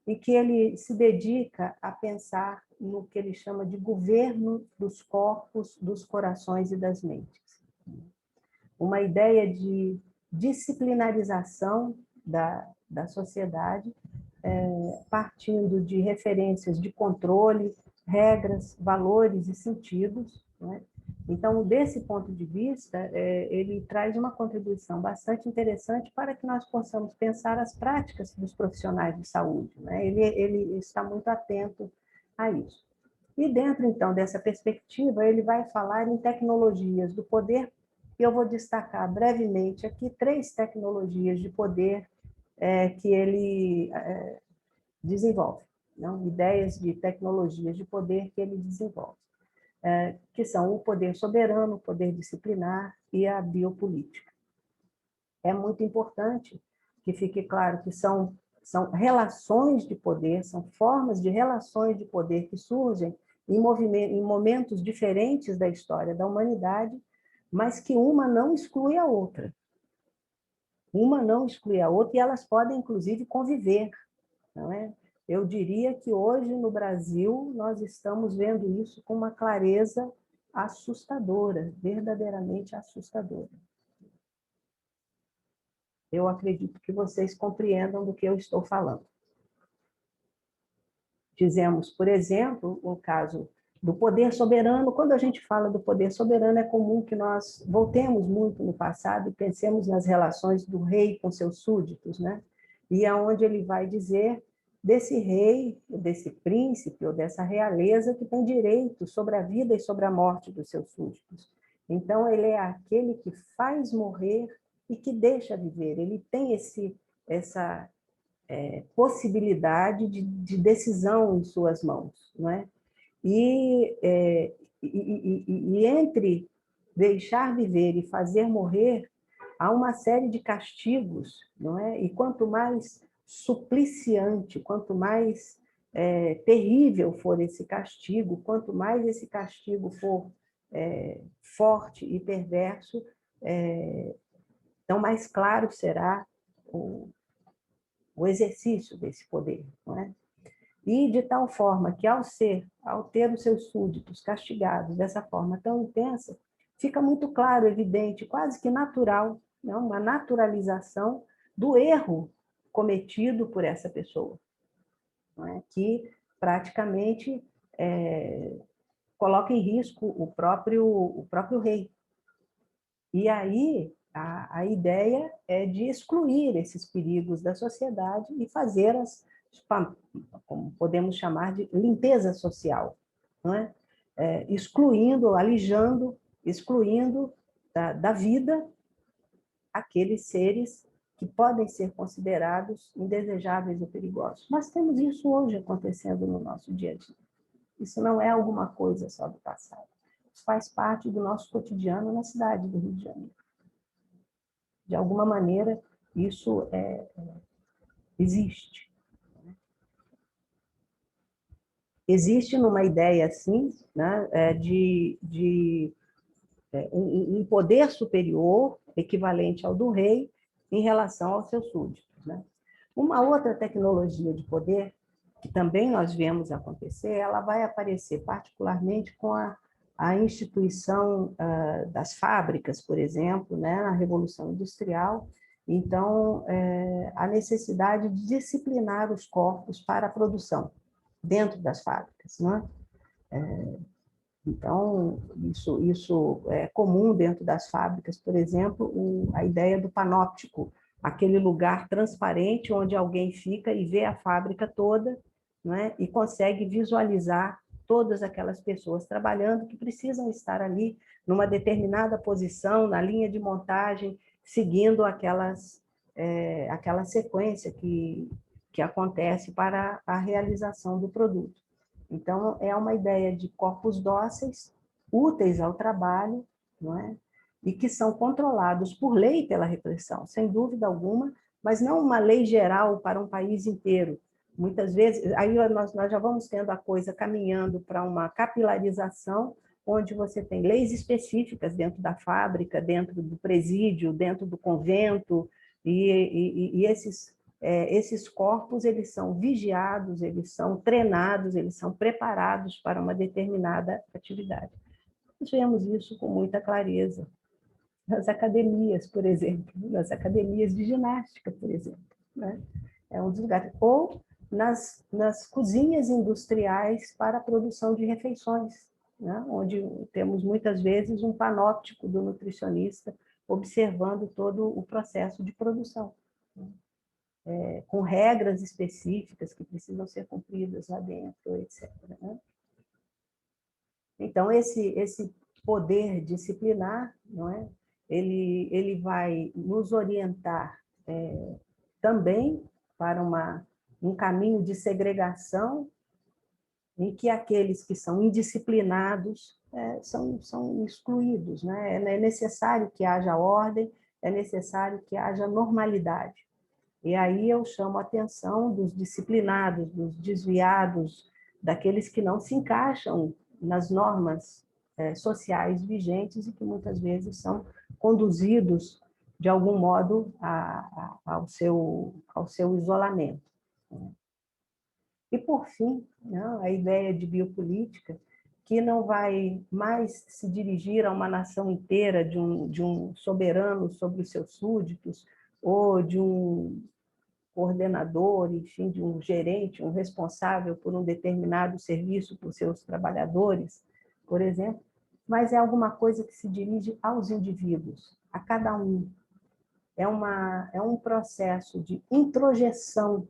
e que ele se dedica a pensar no que ele chama de governo dos corpos, dos corações e das mentes. Uma ideia de disciplinarização da sociedade, partindo de referências de controle, regras, valores e sentidos. Né? Então, desse ponto de vista, ele traz uma contribuição bastante interessante para que nós possamos pensar as práticas dos profissionais de saúde. Né? Ele está muito atento a isso. E dentro, então, dessa perspectiva, ele vai falar em tecnologias do poder, e eu vou destacar brevemente aqui 3 tecnologias de poder que ele desenvolve, não? Ideias de tecnologias de poder que ele desenvolve, que são o poder soberano, o poder disciplinar e a biopolítica. É muito importante que fique claro que são relações de poder, são formas de relações de poder que surgem em momentos diferentes da história da humanidade, mas que uma não exclui a outra. Uma não exclui a outra e elas podem, inclusive, conviver. Não é? Eu diria que hoje, no Brasil, nós estamos vendo isso com uma clareza assustadora, verdadeiramente assustadora. Eu acredito que vocês compreendam do que eu estou falando. Dizemos, por exemplo, o caso do poder soberano. Quando a gente fala do poder soberano, é comum que nós voltemos muito no passado e pensemos nas relações do rei com seus súditos, né? E aonde ele vai dizer desse rei, desse príncipe ou dessa realeza que tem direito sobre a vida e sobre a morte dos seus súditos. Então, ele é aquele que faz morrer e que deixa viver. Ele tem essa possibilidade de decisão em suas mãos, não é? E entre deixar viver e fazer morrer, há uma série de castigos, não é? E quanto mais supliciante, quanto mais terrível for esse castigo, quanto mais esse castigo for forte e perverso, então mais claro será o exercício desse poder, não é? E de tal forma que, ao ter os seus súditos castigados dessa forma tão intensa, fica muito claro, evidente, quase que natural, não? Uma naturalização do erro cometido por essa pessoa, não é? Que praticamente coloca em risco o próprio rei. E aí a ideia é de excluir esses perigos da sociedade e fazer como podemos chamar de limpeza social, não é? Excluindo, alijando, excluindo da vida aqueles seres que podem ser considerados indesejáveis ou perigosos. Nós temos isso hoje acontecendo no nosso dia a dia. Isso não é alguma coisa só do passado. Isso faz parte do nosso cotidiano na cidade do Rio de Janeiro. De alguma maneira, isso existe. Existe numa ideia assim, né, de um poder superior, equivalente ao do rei, em relação aos seus súditos, né? Uma outra tecnologia de poder, que também nós vemos acontecer, ela vai aparecer particularmente com a instituição das fábricas, por exemplo, né, na Revolução Industrial. Então, a necessidade de disciplinar os corpos para a produção dentro das fábricas, né? Então, isso é comum dentro das fábricas, por exemplo, a ideia do panóptico, aquele lugar transparente onde alguém fica e vê a fábrica toda, né, e consegue visualizar todas aquelas pessoas trabalhando que precisam estar ali numa determinada posição, na linha de montagem, seguindo aquela sequência que acontece para a realização do produto. Então, é uma ideia de corpos dóceis, úteis ao trabalho, não é? E que são controlados por lei pela repressão, sem dúvida alguma, mas não uma lei geral para um país inteiro. Muitas vezes, aí nós já vamos tendo a coisa caminhando para uma capilarização, onde você tem leis específicas dentro da fábrica, dentro do presídio, dentro do convento, e esses corpos, eles são vigiados, eles são treinados, eles são preparados para uma determinada atividade. Nós vemos isso com muita clareza nas academias, por exemplo, nas academias de ginástica, por exemplo, né? É um dos lugares. Ou nas cozinhas industriais para a produção de refeições, né? Onde temos muitas vezes um panóptico do nutricionista observando todo o processo de produção, né? Com regras específicas que precisam ser cumpridas lá dentro, etc., né? Então, esse poder disciplinar, não é? Ele vai nos orientar também para um caminho de segregação, em que aqueles que são indisciplinados são excluídos, né? É necessário que haja ordem, é necessário que haja normalidade. E aí eu chamo a atenção dos disciplinados, dos desviados, daqueles que não se encaixam nas normas sociais vigentes e que muitas vezes são conduzidos, de algum modo, ao seu isolamento. E, por fim, né, a ideia de biopolítica, que não vai mais se dirigir a uma nação inteira de um soberano sobre os seus súditos, ou de um coordenador, enfim, de um gerente, um responsável por um determinado serviço para os seus trabalhadores, por exemplo, mas é alguma coisa que se dirige aos indivíduos, a cada um. É um processo de introjeção,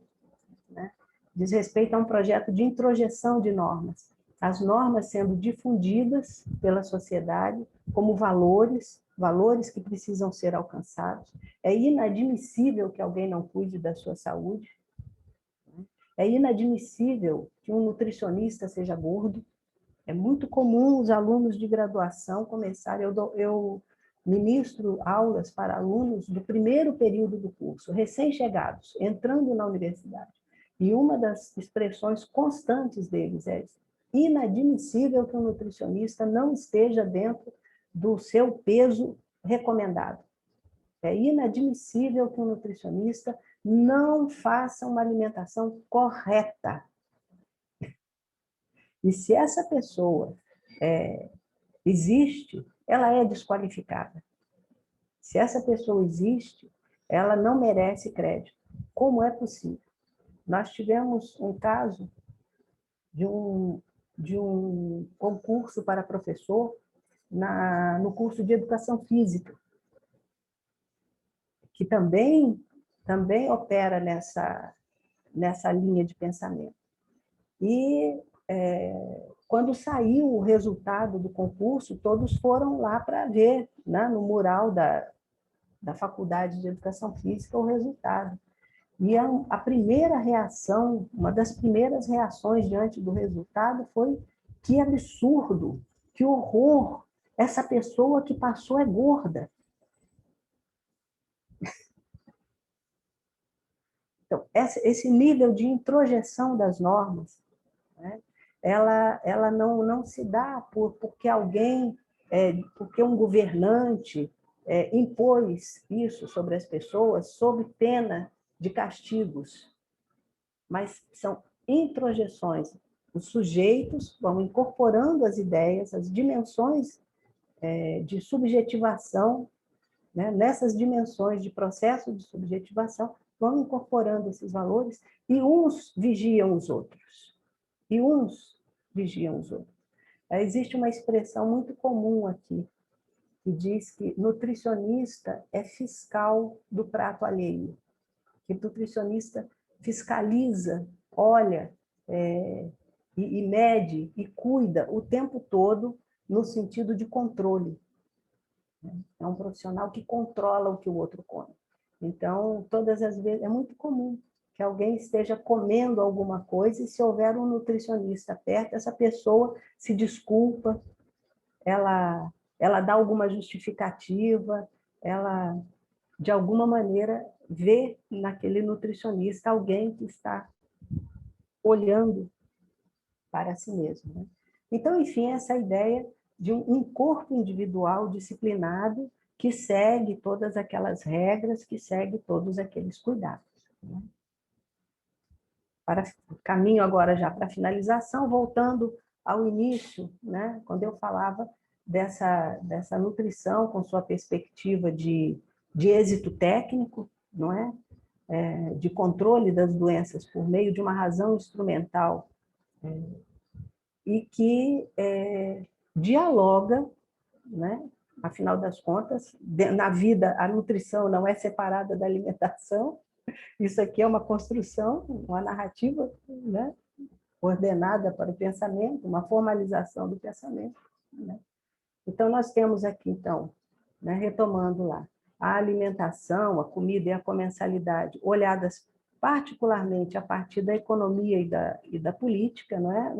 né? Diz respeito a um projeto de introjeção de normas. As normas sendo difundidas pela sociedade como valores que precisam ser alcançados. É inadmissível que alguém não cuide da sua saúde. É inadmissível que um nutricionista seja gordo. É muito comum os alunos de graduação começarem... Eu ministro aulas para alunos do primeiro período do curso, recém-chegados, entrando na universidade. E uma das expressões constantes deles é inadmissível que um nutricionista não esteja dentro do seu peso recomendado. É inadmissível que um nutricionista não faça uma alimentação correta. E se essa pessoa existe, ela é desqualificada. Se essa pessoa existe, ela não merece crédito. Como é possível? Nós tivemos um caso de um concurso para professor no curso de Educação Física, que também opera nessa linha de pensamento. E quando saiu o resultado do concurso, todos foram lá para ver, né, no mural da Faculdade de Educação Física, o resultado. E a primeira reação, uma das primeiras reações diante do resultado foi: que absurdo, que horror, essa pessoa que passou é gorda. Então, esse nível de introjeção das normas, né, ela não se dá porque alguém porque um governante impôs isso sobre as pessoas sob pena de castigos, mas são introjeções. Os sujeitos vão incorporando as ideias, as dimensões de subjetivação, né? Nessas dimensões de processo de subjetivação, vão incorporando esses valores e uns vigiam os outros. E uns vigiam os outros. Existe uma expressão muito comum aqui, que diz que nutricionista é fiscal do prato alheio. Que nutricionista fiscaliza, olha, e mede e cuida o tempo todo no sentido de controle. É um profissional que controla o que o outro come. Então, todas as vezes, é muito comum que alguém esteja comendo alguma coisa e se houver um nutricionista perto, essa pessoa se desculpa, ela dá alguma justificativa, ela, de alguma maneira, vê naquele nutricionista alguém que está olhando para si mesmo. Né? Então, enfim, essa ideia de um corpo individual disciplinado que segue todas aquelas regras, que segue todos aqueles cuidados. Né? Caminho agora já para a finalização, voltando ao início, né, quando eu falava dessa nutrição com sua perspectiva de êxito técnico, não é? De controle das doenças por meio de uma razão instrumental e que dialoga, né? Afinal das contas, na vida, a nutrição não é separada da alimentação. Isso aqui é uma construção, uma narrativa, né? Ordenada para o pensamento, uma formalização do pensamento. Né? Então, nós temos aqui, então, né, retomando lá, a alimentação, a comida e a comensalidade, olhadas particularmente a partir da economia e da política, não é?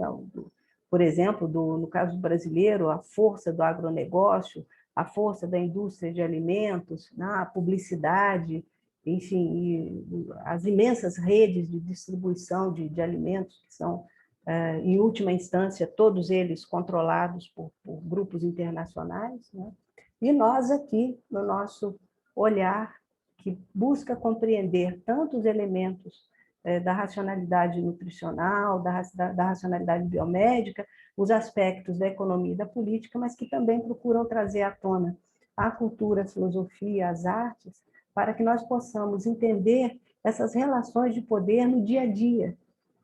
Por exemplo, no caso brasileiro, a força do agronegócio, a força da indústria de alimentos, né? A publicidade, enfim, as imensas redes de distribuição de alimentos que são, em última instância, todos eles controlados por grupos internacionais, né? E nós aqui, no nosso olhar, que busca compreender tanto os elementos da racionalidade nutricional, da racionalidade biomédica, os aspectos da economia e da política, mas que também procuram trazer à tona a cultura, a filosofia, as artes, para que nós possamos entender essas relações de poder no dia a dia,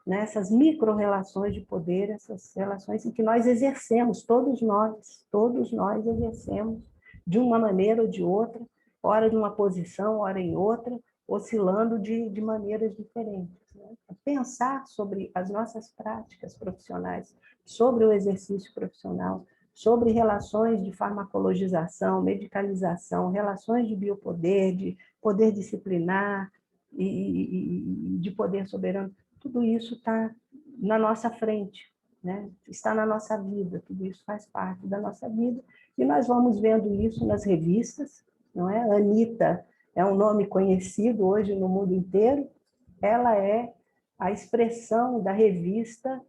né? Essas micro-relações de poder, essas relações em que nós exercemos, todos nós exercemos de uma maneira ou de outra, ora numa posição, ora em outra, oscilando de maneiras diferentes. Né? Pensar sobre as nossas práticas profissionais, sobre o exercício profissional, sobre relações de farmacologização, medicalização, relações de biopoder, de poder disciplinar e de poder soberano, tudo isso está na nossa frente, né? Está na nossa vida, tudo isso faz parte da nossa vida, e nós vamos vendo isso nas revistas, não é? Anitta é um nome conhecido hoje no mundo inteiro, ela é a expressão da revista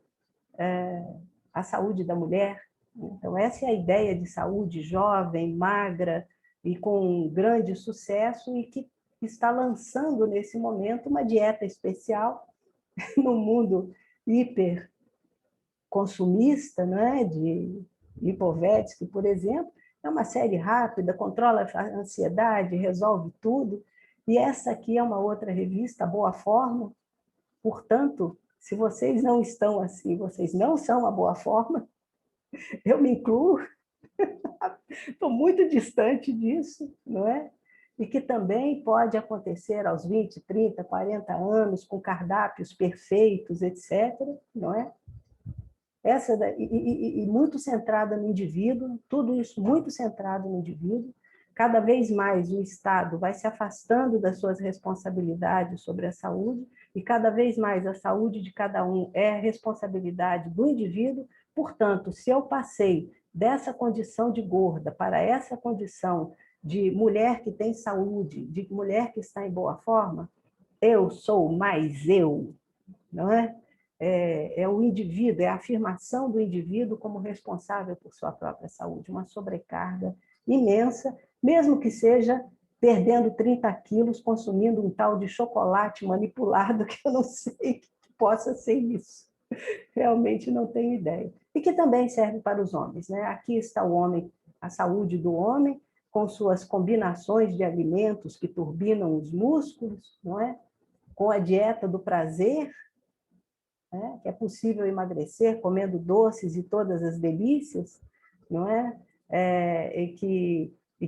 A Saúde da Mulher. Então, essa é a ideia de saúde jovem, magra e com grande sucesso, e que está lançando, nesse momento, uma dieta especial no mundo hiper consumista, né, de Lipovetsky, por exemplo. É uma série rápida, controla a ansiedade, resolve tudo. E essa aqui é uma outra revista, Boa Forma. Portanto, se vocês não estão assim, vocês não são a boa forma, eu me incluo, estou muito distante disso, não é? E que também pode acontecer aos 20, 30, 40 anos, com cardápios perfeitos, etc., não é? E muito centrada no indivíduo, tudo isso muito centrado no indivíduo. Cada vez mais o Estado vai se afastando das suas responsabilidades sobre a saúde, e cada vez mais a saúde de cada um é responsabilidade do indivíduo. Portanto, se eu passei dessa condição de gorda para essa condição de mulher que tem saúde, de mulher que está em boa forma, eu sou mais eu, não é? é o indivíduo, é a afirmação do indivíduo como responsável por sua própria saúde, uma sobrecarga imensa, mesmo que seja perdendo 30 quilos, consumindo um tal de chocolate manipulado, que eu não sei que possa ser isso. Realmente não tenho ideia. E que também serve para os homens, né? Aqui está o homem, a saúde do homem, com suas combinações de alimentos que turbinam os músculos, não é? Com a dieta do prazer, né? Que é possível emagrecer comendo doces e todas as delícias, não é? E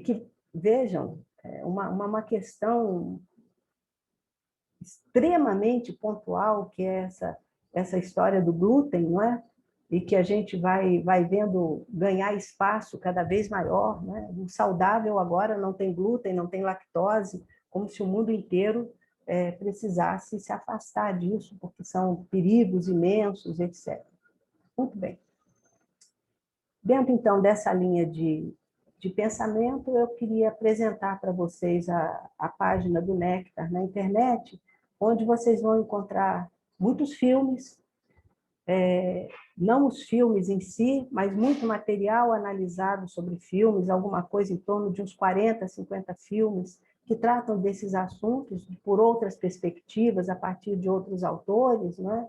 que vejam, uma questão extremamente pontual, que é essa história do glúten, não é? E que a gente vai vendo ganhar espaço cada vez maior, né? O saudável agora não tem glúten, não tem lactose, como se o mundo inteiro precisasse se afastar disso, porque são perigos imensos, etc. Muito bem. Dentro, então, dessa linha de pensamento, eu queria apresentar para vocês a página do Néctar na internet, onde vocês vão encontrar muitos filmes, não os filmes em si, mas muito material analisado sobre filmes, alguma coisa em torno de uns 40, 50 filmes que tratam desses assuntos por outras perspectivas, a partir de outros autores, né?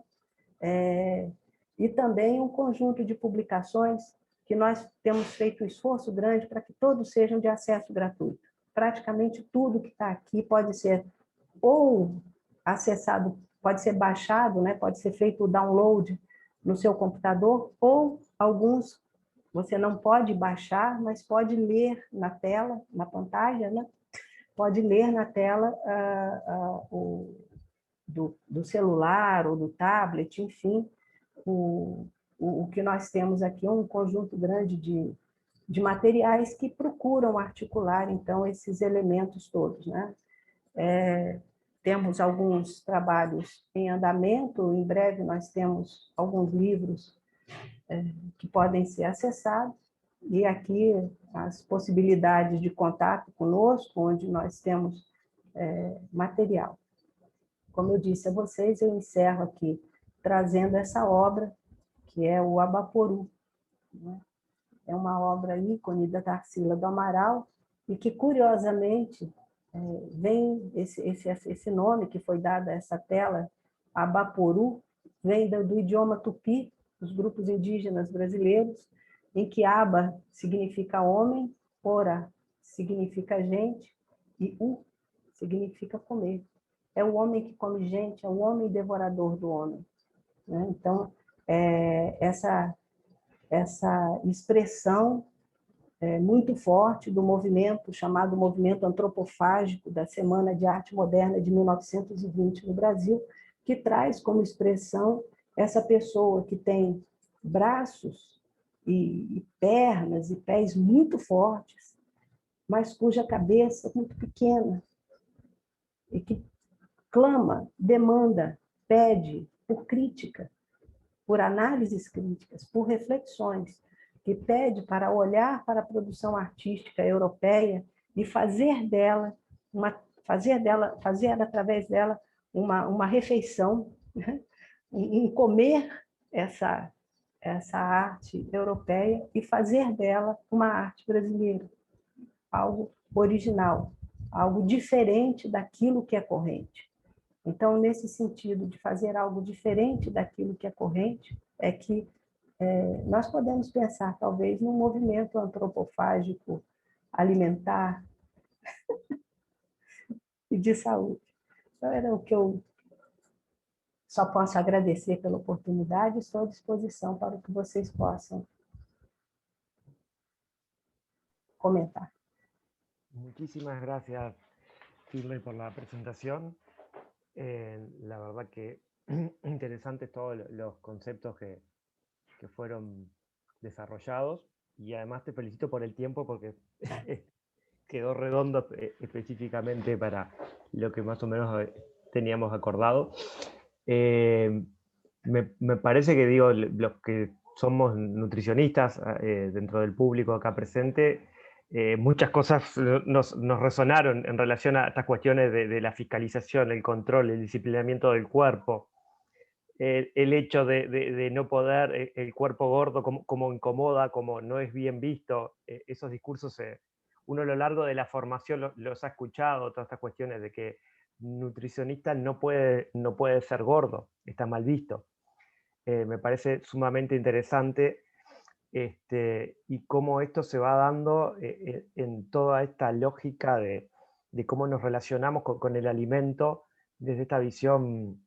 E também um conjunto de publicações que nós temos feito um esforço grande para que todos sejam de acesso gratuito. Praticamente tudo que está aqui pode ser ou acessado, pode ser baixado, né? Pode ser feito o download no seu computador, ou alguns você não pode baixar, mas pode ler na tela, na pantalla, né? Pode ler na tela do celular ou do tablet, enfim. O que nós temos aqui é um conjunto grande de materiais que procuram articular, então, esses elementos todos, né? Temos alguns trabalhos em andamento, em breve nós temos alguns livros que podem ser acessados, e aqui as possibilidades de contato conosco, onde nós temos material. Como eu disse a vocês, eu encerro aqui trazendo essa obra, que é o Abaporu, né? É uma obra ícone da Tarsila do Amaral, e que, curiosamente, vem esse nome que foi dado a essa tela, Abaporu, vem do idioma tupi, dos grupos indígenas brasileiros, em que Aba significa homem, Ora significa gente, e U significa comer. É o homem que come gente, é o homem devorador do homem, né? Então, essa expressão muito forte do movimento chamado Movimento Antropofágico da Semana de Arte Moderna de 1920 no Brasil, que traz como expressão essa pessoa que tem braços e pernas e pés muito fortes, mas cuja cabeça é muito pequena, e que clama, demanda, pede por crítica, por análises críticas, por reflexões, que pede para olhar para a produção artística europeia e fazer através dela uma refeição, né? Em comer essa arte europeia e fazer dela uma arte brasileira, algo original, algo diferente daquilo que é corrente. Então, nesse sentido de fazer algo diferente daquilo que é corrente, é que nós podemos pensar, talvez, num movimento antropofágico alimentar e de saúde. Então, era o que eu só posso agradecer pela oportunidade e estou à disposição para o que vocês possam comentar. Muchísimas gracias, Shirley, por la presentación. La verdad que interesantes todos los conceptos que fueron desarrollados, y además te felicito por el tiempo porque quedó redondo específicamente para lo que más o menos teníamos acordado. Me parece que, digo, los que somos nutricionistas dentro del público acá presente, muchas cosas nos resonaron en relación a estas cuestiones de la fiscalización, el control, el disciplinamiento del cuerpo. el hecho de no poder, el cuerpo gordo, como incomoda, como no es bien visto, esos discursos, uno a lo largo de la formación los ha escuchado, todas estas cuestiones de que nutricionista no puede ser gordo, está mal visto. Me parece sumamente interesante y cómo esto se va dando en toda esta lógica de cómo nos relacionamos con el alimento desde esta visión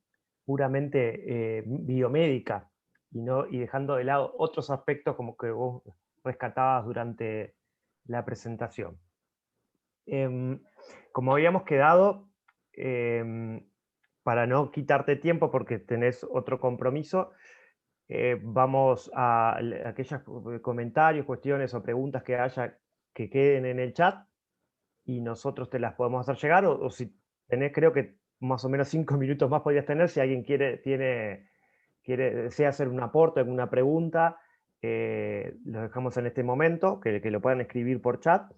puramente biomédica y dejando de lado otros aspectos como que vos rescatabas durante la presentación. Como habíamos quedado, para no quitarte tiempo porque tenés otro compromiso, vamos a aquellos comentarios, cuestiones o preguntas que haya que queden en el chat y nosotros te las podemos hacer llegar, o si tenés, creo que más o menos 5 minutos más podrías tener, si alguien desea hacer un aporte, alguna pregunta, lo dejamos en este momento, que lo puedan escribir por chat,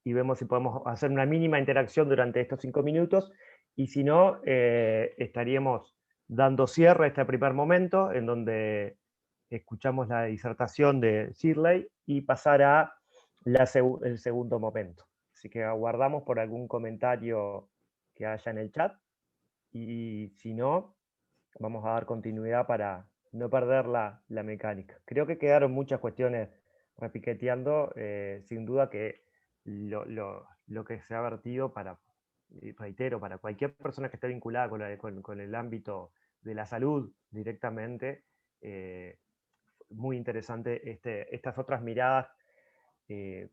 y vemos si podemos hacer una mínima interacción durante estos 5 minutos, y si no, estaríamos dando cierre a este primer momento, en donde escuchamos la disertación de Shirley, y pasar a el segundo momento. Así que aguardamos por algún comentario que haya en el chat, y si no, vamos a dar continuidad para no perder la mecánica. Creo que quedaron muchas cuestiones repiqueteando, sin duda que lo que se ha vertido y reitero, para cualquier persona que esté vinculada con el ámbito de la salud directamente, muy interesante estas otras miradas que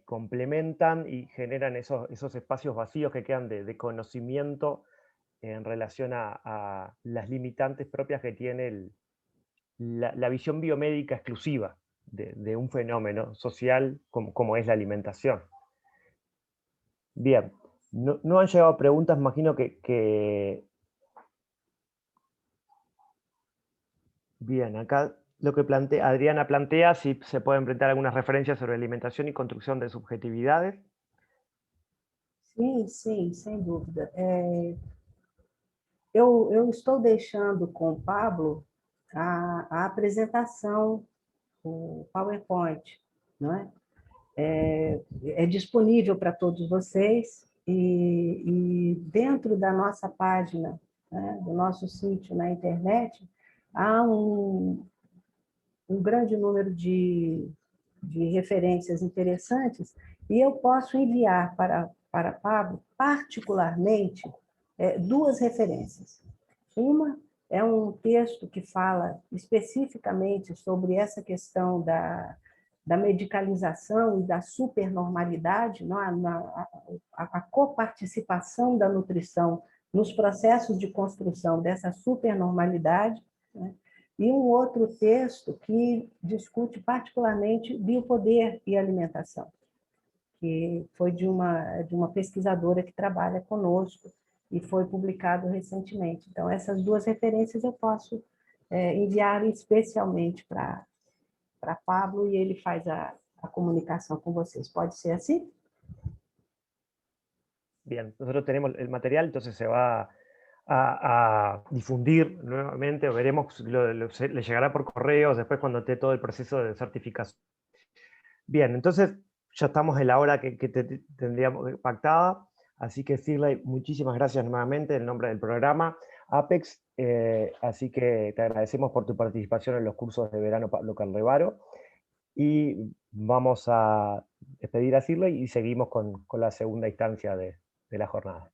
complementan y generan esos espacios vacíos que quedan de conocimiento en relación a las limitantes propias que tiene la visión biomédica exclusiva de un fenómeno social como es la alimentación. Bien, no han llegado preguntas, imagino que... Bien, acá lo que Adriana plantea, si se pueden presentar algunas referencias sobre alimentación y construcción de subjetividades. Sim, sim, sem dúvida. Eu estou deixando com o Pablo a apresentação, o PowerPoint, não é? É disponível para todos vocês e dentro da nossa página, né, do nosso sítio na internet, há um grande número de referências interessantes e eu posso enviar para Pablo, particularmente, 2 referências. Uma é um texto que fala especificamente sobre essa questão da medicalização e da supernormalidade, não? A coparticipação da nutrição nos processos de construção dessa supernormalidade, né? E um outro texto que discute particularmente biopoder e alimentação, que foi de uma pesquisadora que trabalha conosco e foi publicado recentemente. Então, essas 2 referências eu posso enviar especialmente para Pablo e ele faz a comunicação com vocês. Pode ser assim? Bien, nosotros tenemos el material, entonces se va a difundir nuevamente, o veremos, le llegará por correos después cuando esté todo el proceso de certificación. Bien, entonces ya estamos en la hora que tendríamos pactada, así que Shirley, muchísimas gracias nuevamente en nombre del programa Apex, así que te agradecemos por tu participación en los cursos de verano Pablo Carlevaro, y vamos a despedir a Shirley y seguimos con la segunda instancia de la jornada.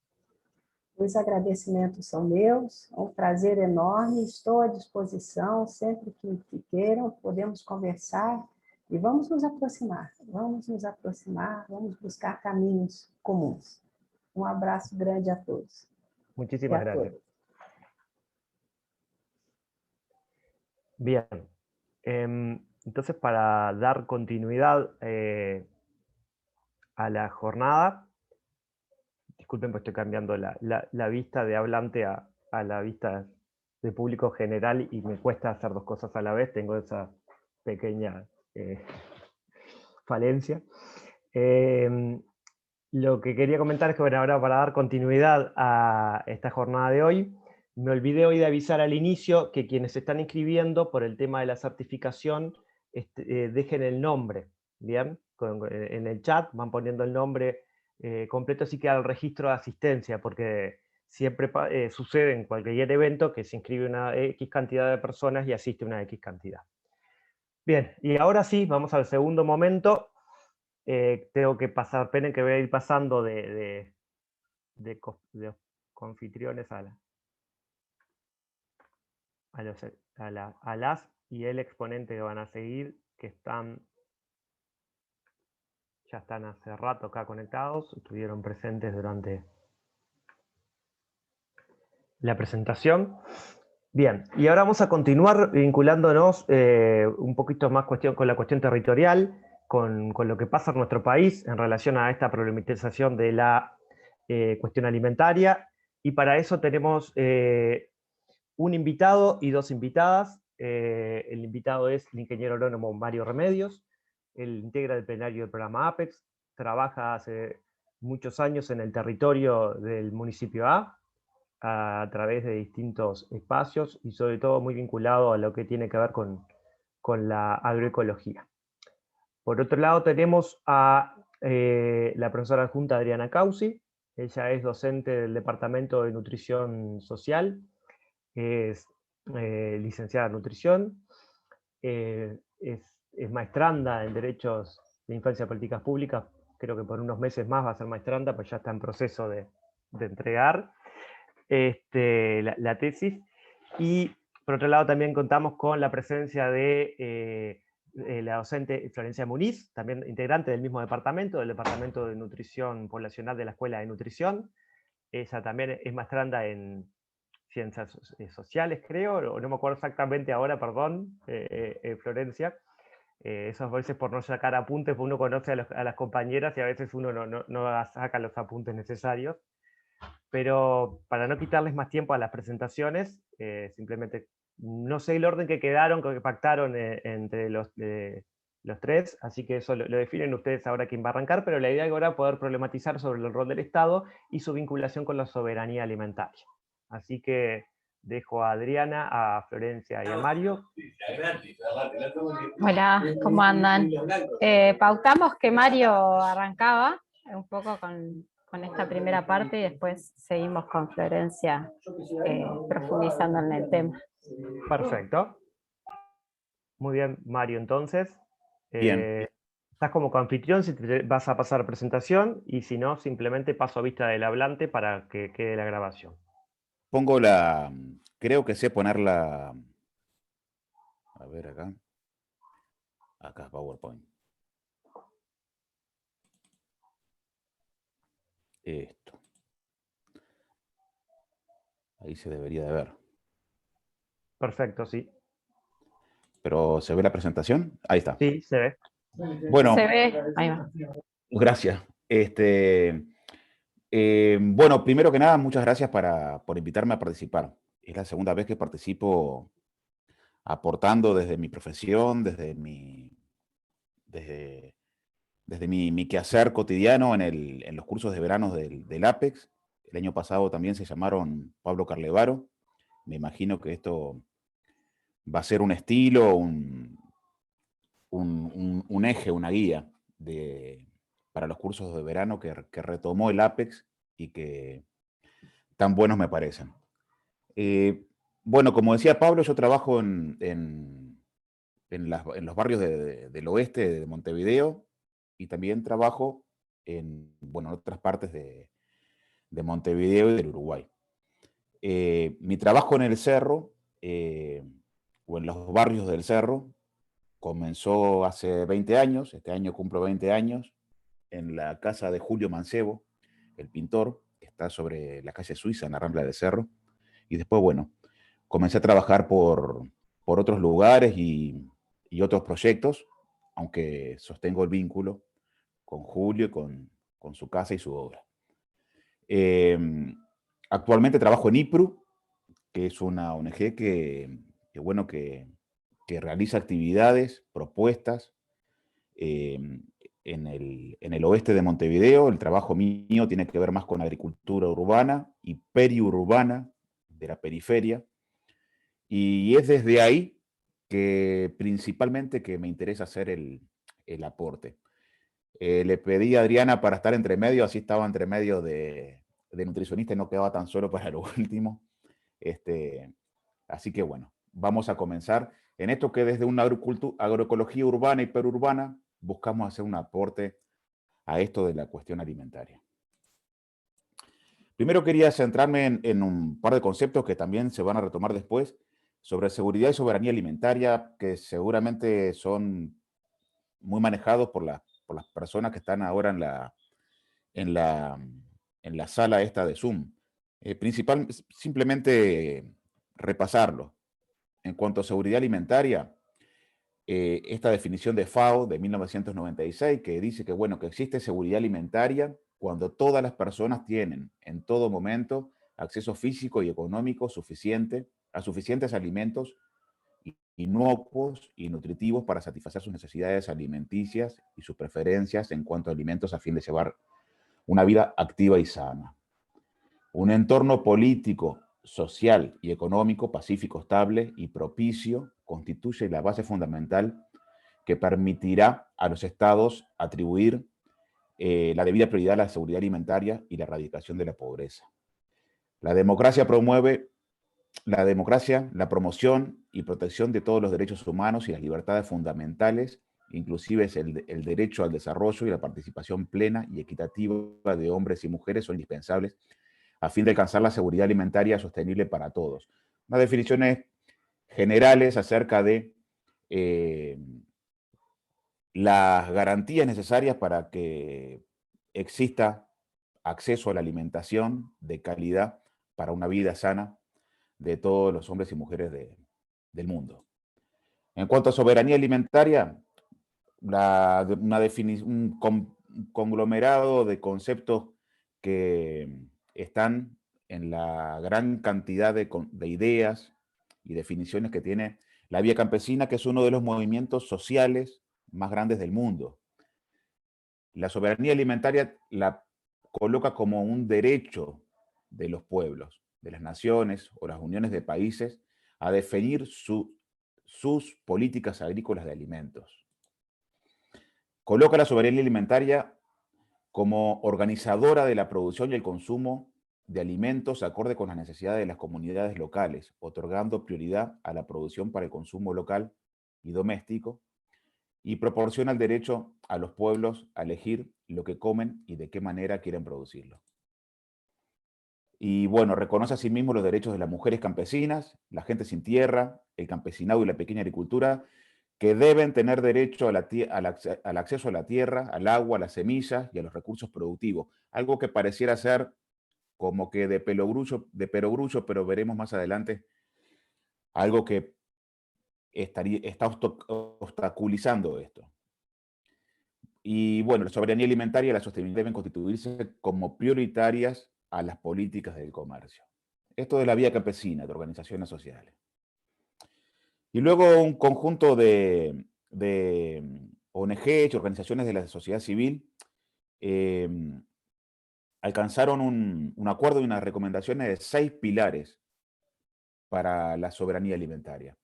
Os agradecimentos são meus, é um prazer enorme, estou à disposição, sempre que queiram, podemos conversar e vamos nos aproximar, vamos buscar caminhos comuns. Um abraço grande a todos. Muchísimas gracias. Bien, entonces para dar continuidad a la jornada, disculpen, pues estoy cambiando la vista de hablante a la vista de público general y me cuesta hacer 2 cosas a la vez, tengo esa pequeña falencia. Lo que quería comentar es que, bueno, ahora para dar continuidad a esta jornada de hoy, Me olvidé hoy de avisar al inicio que quienes se están inscribiendo por el tema de la certificación dejen el nombre, ¿bien? En el chat van poniendo el nombre completo, así que al registro de asistencia, porque siempre sucede en cualquier evento que se inscribe una X cantidad de personas y asiste una X cantidad. Bien, y ahora sí, vamos al segundo momento. Tengo que pasar, esperen que voy a ir pasando de anfitriones a las y el exponente que van a seguir, que ya están hace rato acá conectados, estuvieron presentes durante la presentación. Bien, y ahora vamos a continuar vinculándonos un poquito más con la cuestión territorial, con lo que pasa en nuestro país en relación a esta problematización de la cuestión alimentaria, y para eso tenemos un invitado y dos invitadas. El invitado es el ingeniero agrónomo Mario Remedios. Él integra el plenario del programa APEX, trabaja hace muchos años en el territorio del municipio a través de distintos espacios y sobre todo muy vinculado a lo que tiene que ver con la agroecología. Por otro lado tenemos a la profesora adjunta Adriana Causi. Ella es docente del Departamento de Nutrición Social, es licenciada en nutrición, es maestranda en Derechos de Infancia y Políticas Públicas, creo que por unos meses más va a ser maestranda, pues ya está en proceso de entregar la tesis. Y por otro lado también contamos con la presencia de la docente Florencia Muniz, también integrante del mismo departamento, del Departamento de Nutrición Poblacional de la Escuela de Nutrición. Ella también es maestranda en ciencias sociales, creo, o no me acuerdo exactamente ahora, perdón, Florencia. Eso a veces por no sacar apuntes, uno conoce a las compañeras y a veces uno no saca los apuntes necesarios. Pero para no quitarles más tiempo a las presentaciones, simplemente no sé el orden que quedaron, que pactaron entre los tres, así que eso lo definen ustedes ahora quién va a arrancar, pero la idea ahora es poder problematizar sobre el rol del Estado y su vinculación con la soberanía alimentaria. Así que dejo a Adriana, a Florencia y a Mario. Hola, ¿cómo andan? Pautamos que Mario arrancaba un poco con esta primera parte y después seguimos con Florencia profundizando en el tema. Perfecto. Muy bien, Mario, entonces. Bien. Estás como coanfitrión si te vas a pasar presentación, y si no, simplemente paso a vista del hablante para que quede la grabación. Pongo creo que sé ponerla. A ver acá. Acá, PowerPoint. Esto. Ahí se debería de ver. Perfecto, sí. ¿Pero se ve la presentación? Ahí está. Sí, se ve. Bueno. Se ve, ahí va. Gracias. Bueno, primero que nada, muchas gracias por invitarme a participar. Es la segunda vez que participo aportando desde mi profesión, desde mi quehacer cotidiano en los cursos de verano del APEX. El año pasado también se llamaron Pablo Carlevaro. Me imagino que esto va a ser un estilo, un eje, una guía para los cursos de verano que retomó el APEX y que tan buenos me parecen. Bueno, como decía Pablo, yo trabajo en los barrios del oeste de Montevideo y también trabajo en otras partes de Montevideo y del Uruguay. Mi trabajo en el cerro o en los barrios del cerro comenzó hace 20 años, este año cumplo 20 años, en la casa de Julio Mancebo, el pintor, que está sobre la calle Suiza, en la Rambla del Cerro. Y después, bueno, comencé a trabajar por otros lugares y otros proyectos, aunque sostengo el vínculo con Julio, con su casa y su obra. Actualmente trabajo en IPRU, que es una ONG que realiza actividades, propuestas en el oeste de Montevideo. El trabajo mío tiene que ver más con agricultura urbana y periurbana la periferia, y es desde ahí que principalmente que me interesa hacer el aporte. Le pedí a Adriana para estar entre medio, así estaba entre medio de nutricionista y no quedaba tan solo para lo último. Así que bueno, vamos a comenzar en esto que desde una agroecología urbana y perurbana buscamos hacer un aporte a esto de la cuestión alimentaria. Primero quería centrarme en un par de conceptos que también se van a retomar después sobre seguridad y soberanía alimentaria, que seguramente son muy manejados por las personas que están ahora en la sala esta de Zoom. Simplemente repasarlo. En cuanto a seguridad alimentaria, esta definición de FAO de 1996 que dice que, bueno, que existe seguridad alimentaria cuando todas las personas tienen en todo momento acceso físico y económico suficiente a suficientes alimentos inocuos y nutritivos para satisfacer sus necesidades alimenticias y sus preferencias en cuanto a alimentos a fin de llevar una vida activa y sana. Un entorno político, social y económico pacífico, estable y propicio constituye la base fundamental que permitirá a los estados atribuir la debida prioridad a la seguridad alimentaria y la erradicación de la pobreza. La democracia promueve la promoción y protección de todos los derechos humanos y las libertades fundamentales, inclusive el derecho al desarrollo y la participación plena y equitativa de hombres y mujeres son indispensables a fin de alcanzar la seguridad alimentaria sostenible para todos. Unas definiciones generales acerca de las garantías necesarias para que exista acceso a la alimentación de calidad para una vida sana de todos los hombres y mujeres del mundo. En cuanto a soberanía alimentaria, un conglomerado de conceptos que están en la gran cantidad de ideas y definiciones que tiene la Vía Campesina, que es uno de los movimientos sociales más grandes del mundo. La soberanía alimentaria la coloca como un derecho de los pueblos, de las naciones o las uniones de países a definir sus políticas agrícolas de alimentos. Coloca la soberanía alimentaria como organizadora de la producción y el consumo de alimentos acorde con las necesidades de las comunidades locales, otorgando prioridad a la producción para el consumo local y doméstico, y proporciona el derecho a los pueblos a elegir lo que comen y de qué manera quieren producirlo. Y bueno, reconoce asimismo los derechos de las mujeres campesinas, la gente sin tierra, el campesinado y la pequeña agricultura, que deben tener derecho al acceso a la tierra, al agua, a las semillas y a los recursos productivos. Algo que pareciera ser como que de perogrullo, pero veremos más adelante algo que está obstaculizando esto. Y bueno, la soberanía alimentaria y la sostenibilidad deben constituirse como prioritarias a las políticas del comercio. Esto de la Vía Campesina, de organizaciones sociales. Y luego un conjunto de ONGs y organizaciones de la sociedad civil alcanzaron un acuerdo y unas recomendaciones de 6 pilares para la soberanía alimentaria.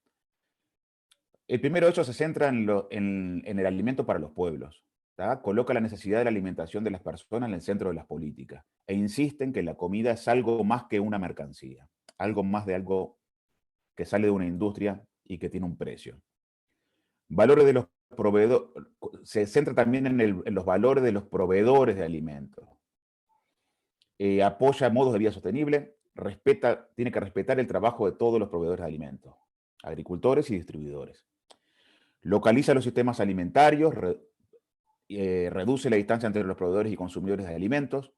El primero de ellos se centra en el alimento para los pueblos. ¿tá? Coloca la necesidad de la alimentación de las personas en el centro de las políticas e insiste en que la comida es algo más que una mercancía, algo más de algo que sale de una industria y que tiene un precio. Valores de los proveedores, se centra también en los valores de los proveedores de alimentos. Apoya modos de vida sostenible, tiene que respetar el trabajo de todos los proveedores de alimentos, agricultores y distribuidores. Localiza los sistemas alimentarios, reduce la distancia entre los proveedores y consumidores de alimentos,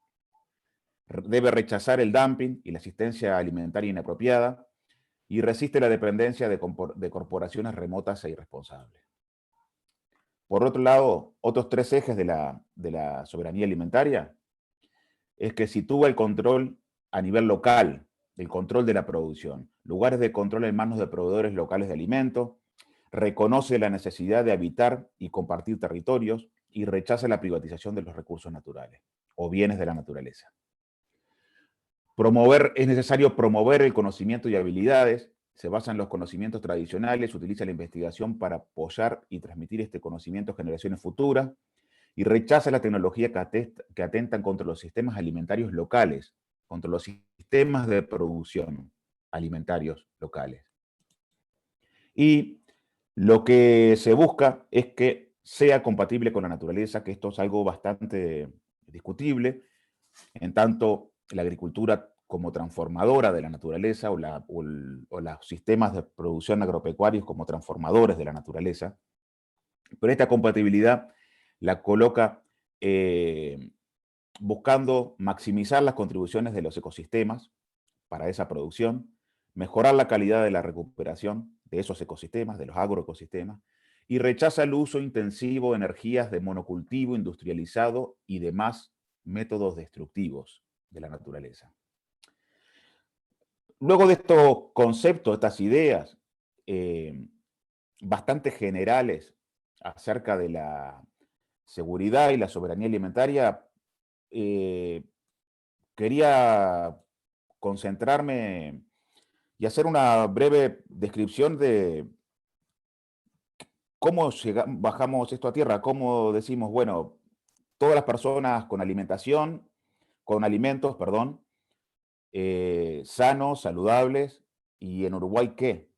debe rechazar el dumping y la asistencia alimentaria inapropiada, y resiste la dependencia de corporaciones remotas e irresponsables. Por otro lado, otros 3 ejes de la soberanía alimentaria es que sitúa el control a nivel local, el control de la producción, lugares de control en manos de proveedores locales de alimentos, reconoce la necesidad de habitar y compartir territorios y rechaza la privatización de los recursos naturales o bienes de la naturaleza. Es necesario promover el conocimiento y habilidades. Se basa en los conocimientos tradicionales, utiliza la investigación para apoyar y transmitir este conocimiento a generaciones futuras, y rechaza la tecnología que atentan contra los sistemas alimentarios locales, contra los sistemas de producción alimentarios locales. Y lo que se busca es que sea compatible con la naturaleza, que esto es algo bastante discutible, en tanto la agricultura como transformadora de la naturaleza o los sistemas de producción agropecuarios como transformadores de la naturaleza. Pero esta compatibilidad la coloca buscando maximizar las contribuciones de los ecosistemas para esa producción, mejorar la calidad de la recuperación de esos ecosistemas, de los agroecosistemas, y rechaza el uso intensivo de energías de monocultivo industrializado y demás métodos destructivos de la naturaleza. Luego de estos conceptos, estas ideas bastante generales acerca de la seguridad y la soberanía alimentaria, quería concentrarme y hacer una breve descripción de cómo bajamos esto a tierra, cómo decimos, bueno, todas las personas con alimentos, sanos, saludables, y en Uruguay, ¿qué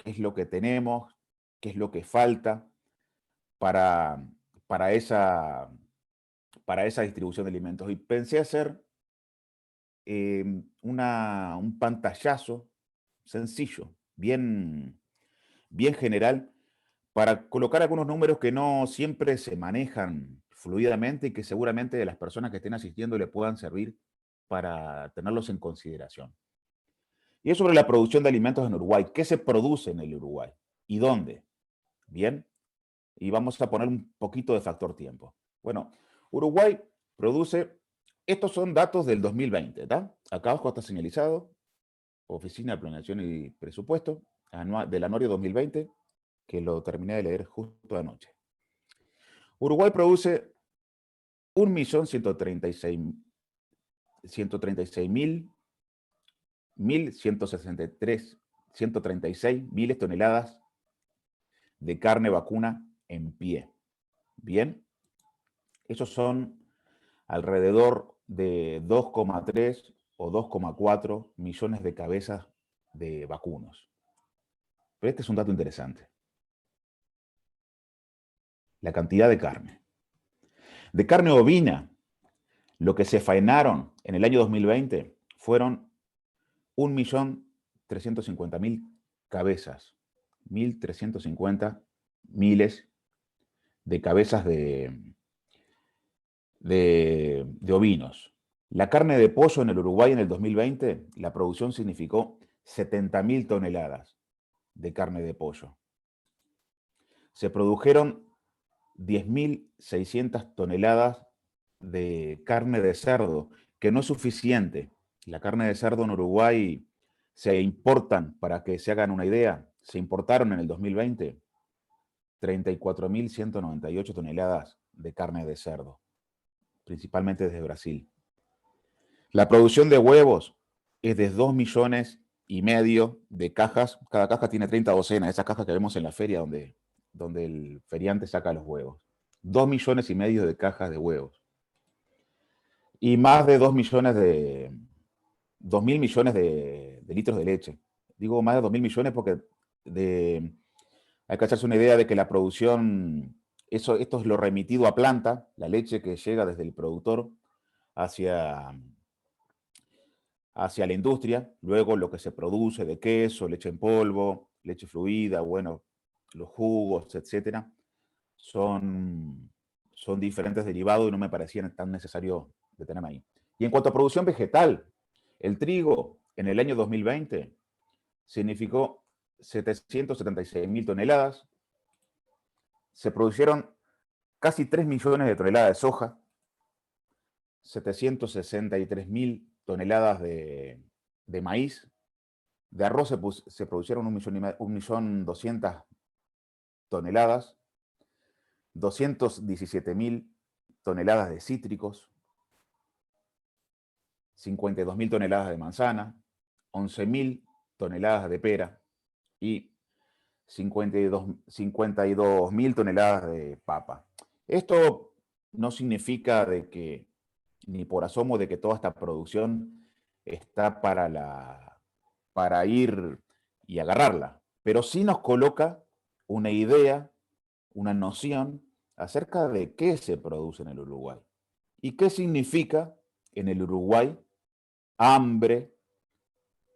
es lo que tenemos? ¿Qué es lo que falta para, para esa, para esa distribución de alimentos? Y pensé hacer un pantallazo sencillo, bien general, para colocar algunos números que no siempre se manejan fluidamente y que seguramente de las personas que estén asistiendo le puedan servir para tenerlos en consideración. Y es sobre la producción de alimentos en Uruguay. ¿Qué se produce en el Uruguay? ¿Y dónde? Bien. Y vamos a poner un poquito de factor tiempo. Bueno, Uruguay produce, estos son datos del 2020, ¿está? Acá abajo está señalizado, Oficina de Planeación y Presupuesto, del anuario 2020, que lo terminé de leer justo anoche. Uruguay produce 1.136.136 miles toneladas de carne vacuna en pie. Bien, esos son alrededor de 2,3 o 2,4 millones de cabezas de vacunos. Pero este es un dato interesante. La cantidad de carne. De carne ovina, lo que se faenaron en el año 2020 fueron 1.350.000 cabezas, 1.350 miles de cabezas de ovinos. La carne de pollo en el Uruguay en el 2020, la producción significó 70.000 toneladas de carne de pollo. Se produjeron 10.600 toneladas de carne de cerdo, que no es suficiente. La carne de cerdo en Uruguay se importan, para que se hagan una idea, se importaron en el 2020 34.198 toneladas de carne de cerdo, principalmente desde Brasil. La producción de huevos es de 2,5 millones de cajas. Cada caja tiene 30 docenas, esas cajas que vemos en la feria donde el feriante saca los huevos. 2,5 millones de cajas de huevos. Y más de 2.000 millones de litros de leche. Digo más de 2.000 millones porque hay que hacerse una idea de que la producción, esto es lo remitido a planta, la leche que llega desde el productor hacia la industria, luego lo que se produce de queso, leche en polvo, leche fluida, bueno, los jugos, etcétera, son diferentes derivados y no me parecían tan necesario detenerme ahí. Y en cuanto a producción vegetal, el trigo en el año 2020 significó 776.000 toneladas, se produjeron casi 3 millones de toneladas de soja, 763.000 toneladas de maíz, de arroz se produjeron 1.200.000 toneladas, 217.000 toneladas de cítricos, 52.000 toneladas de manzana, 11.000 toneladas de pera y 52.000 toneladas de papa. Esto no significa de que, ni por asomo, de que toda esta producción está para ir y agarrarla, pero sí nos coloca una idea, una noción acerca de qué se produce en el Uruguay y qué significa en el Uruguay hambre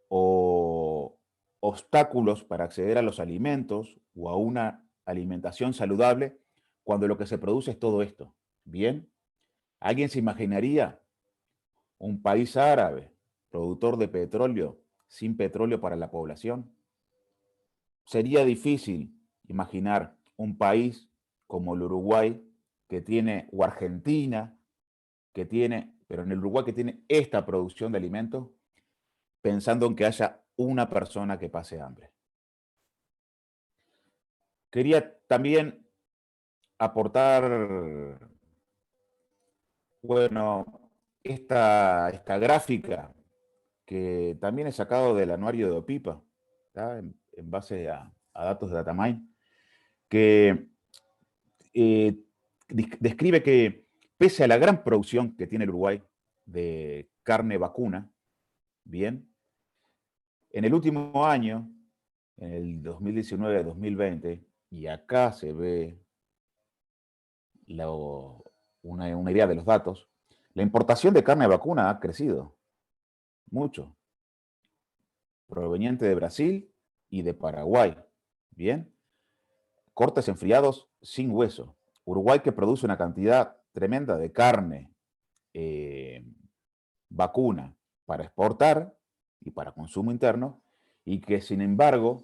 o obstáculos para acceder a los alimentos o a una alimentación saludable cuando lo que se produce es todo esto. Bien, ¿alguien se imaginaría un país árabe productor de petróleo sin petróleo para la población? Sería difícil imaginar un país como el Uruguay que tiene, o Argentina, que tiene, pero en el Uruguay que tiene esta producción de alimentos, pensando en que haya una persona que pase hambre. Quería también aportar, bueno, esta gráfica que también he sacado del anuario de OPIPA, en base a datos de Datamine, que describe que pese a la gran producción que tiene el Uruguay de carne vacuna, bien, en el último año, en el 2019-2020, y acá se ve una idea de los datos, la importación de carne vacuna ha crecido mucho, proveniente de Brasil y de Paraguay, bien, cortes enfriados sin hueso. Uruguay, que produce una cantidad tremenda de carne vacuna para exportar y para consumo interno, y que sin embargo,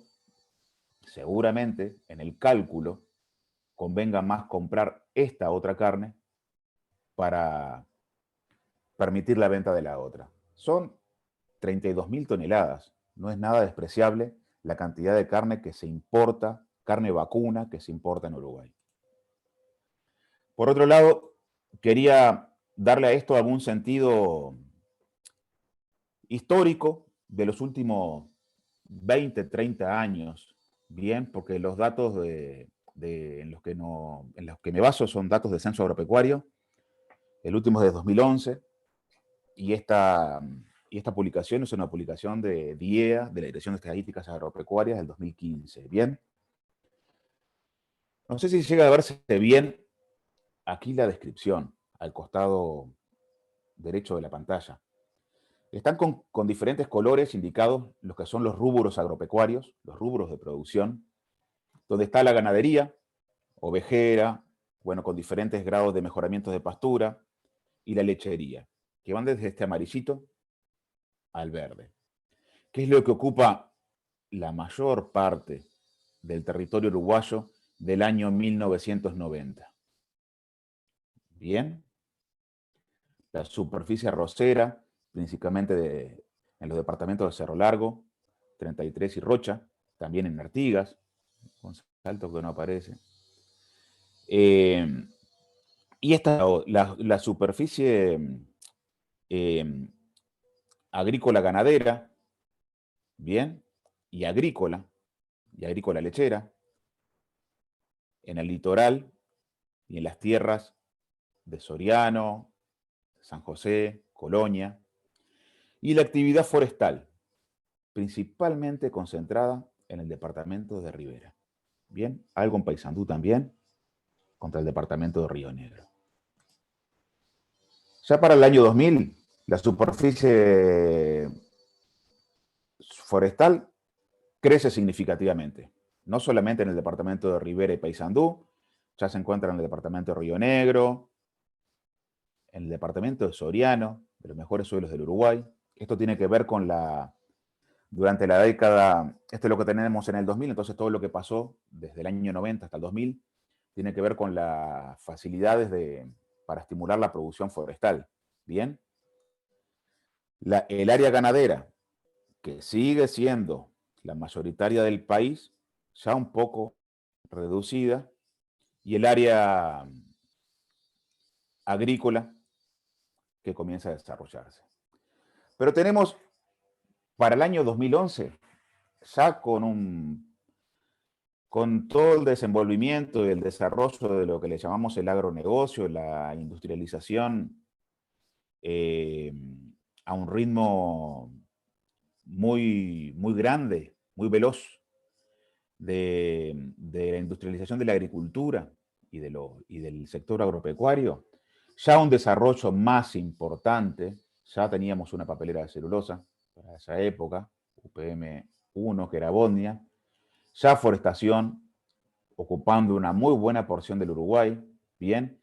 seguramente en el cálculo convenga más comprar esta otra carne para permitir la venta de la otra. Son 32.000 toneladas, no es nada despreciable la cantidad de carne que se importa, carne vacuna que se importa en Uruguay. Por otro lado, quería darle a esto algún sentido histórico de los últimos 20, 30 años, bien, porque los datos en los que me baso son datos de Censo Agropecuario, el último es de 2011, y esta publicación es una publicación de DIEA, de la Dirección de Estadísticas Agropecuarias, del 2015, bien. No sé si llega a verse bien aquí la descripción, al costado derecho de la pantalla. Están con diferentes colores indicados los que son los rubros agropecuarios, los rubros de producción, donde está la ganadería, ovejera, bueno, con diferentes grados de mejoramiento de pastura, y la lechería, que van desde este amarillito al verde. ¿Qué es lo que ocupa la mayor parte del territorio uruguayo del año 1990? Bien, la superficie arrocera, principalmente en los departamentos de Cerro Largo, 33 y Rocha, también en Artigas, con Salto que no aparece. Y esta, la superficie agrícola ganadera, bien, y agrícola lechera, en el litoral y en las tierras de Soriano, San José, Colonia, y la actividad forestal, principalmente concentrada en el departamento de Rivera. Bien, algo en Paysandú también, contra el departamento de Río Negro. Ya para el año 2000, la superficie forestal crece significativamente, no solamente en el departamento de Rivera y Paysandú, ya se encuentra en el departamento de Río Negro, en el departamento de Soriano, de los mejores suelos del Uruguay. Esto tiene que ver con durante la década, esto es lo que tenemos en el 2000, entonces todo lo que pasó desde el año 90 hasta el 2000 tiene que ver con las facilidades para estimular la producción forestal. Bien. El área ganadera, que sigue siendo la mayoritaria del país, ya un poco reducida, y el área agrícola que comienza a desarrollarse. Pero tenemos para el año 2011, ya con todo el desenvolvimiento y el desarrollo de lo que le llamamos el agronegocio, la industrialización, a un ritmo muy, muy grande, muy veloz, de la industrialización de la agricultura y del sector agropecuario, ya un desarrollo más importante, ya teníamos una papelera de celulosa para esa época, UPM-1, que era Bodnia, ya forestación, ocupando una muy buena porción del Uruguay, bien,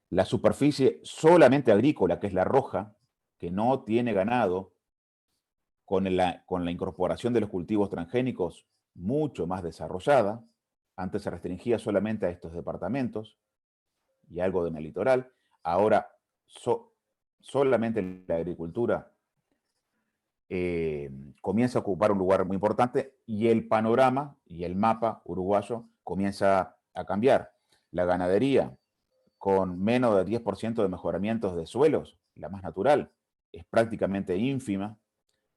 la superficie solamente agrícola, que es la roja, que no tiene ganado, con la incorporación de los cultivos transgénicos mucho más desarrollada. Antes se restringía solamente a estos departamentos y algo en el litoral. Ahora solamente la agricultura comienza a ocupar un lugar muy importante y el panorama y el mapa uruguayo comienza a cambiar. La ganadería, con menos de 10% de mejoramientos de suelos, la más natural, es prácticamente ínfima.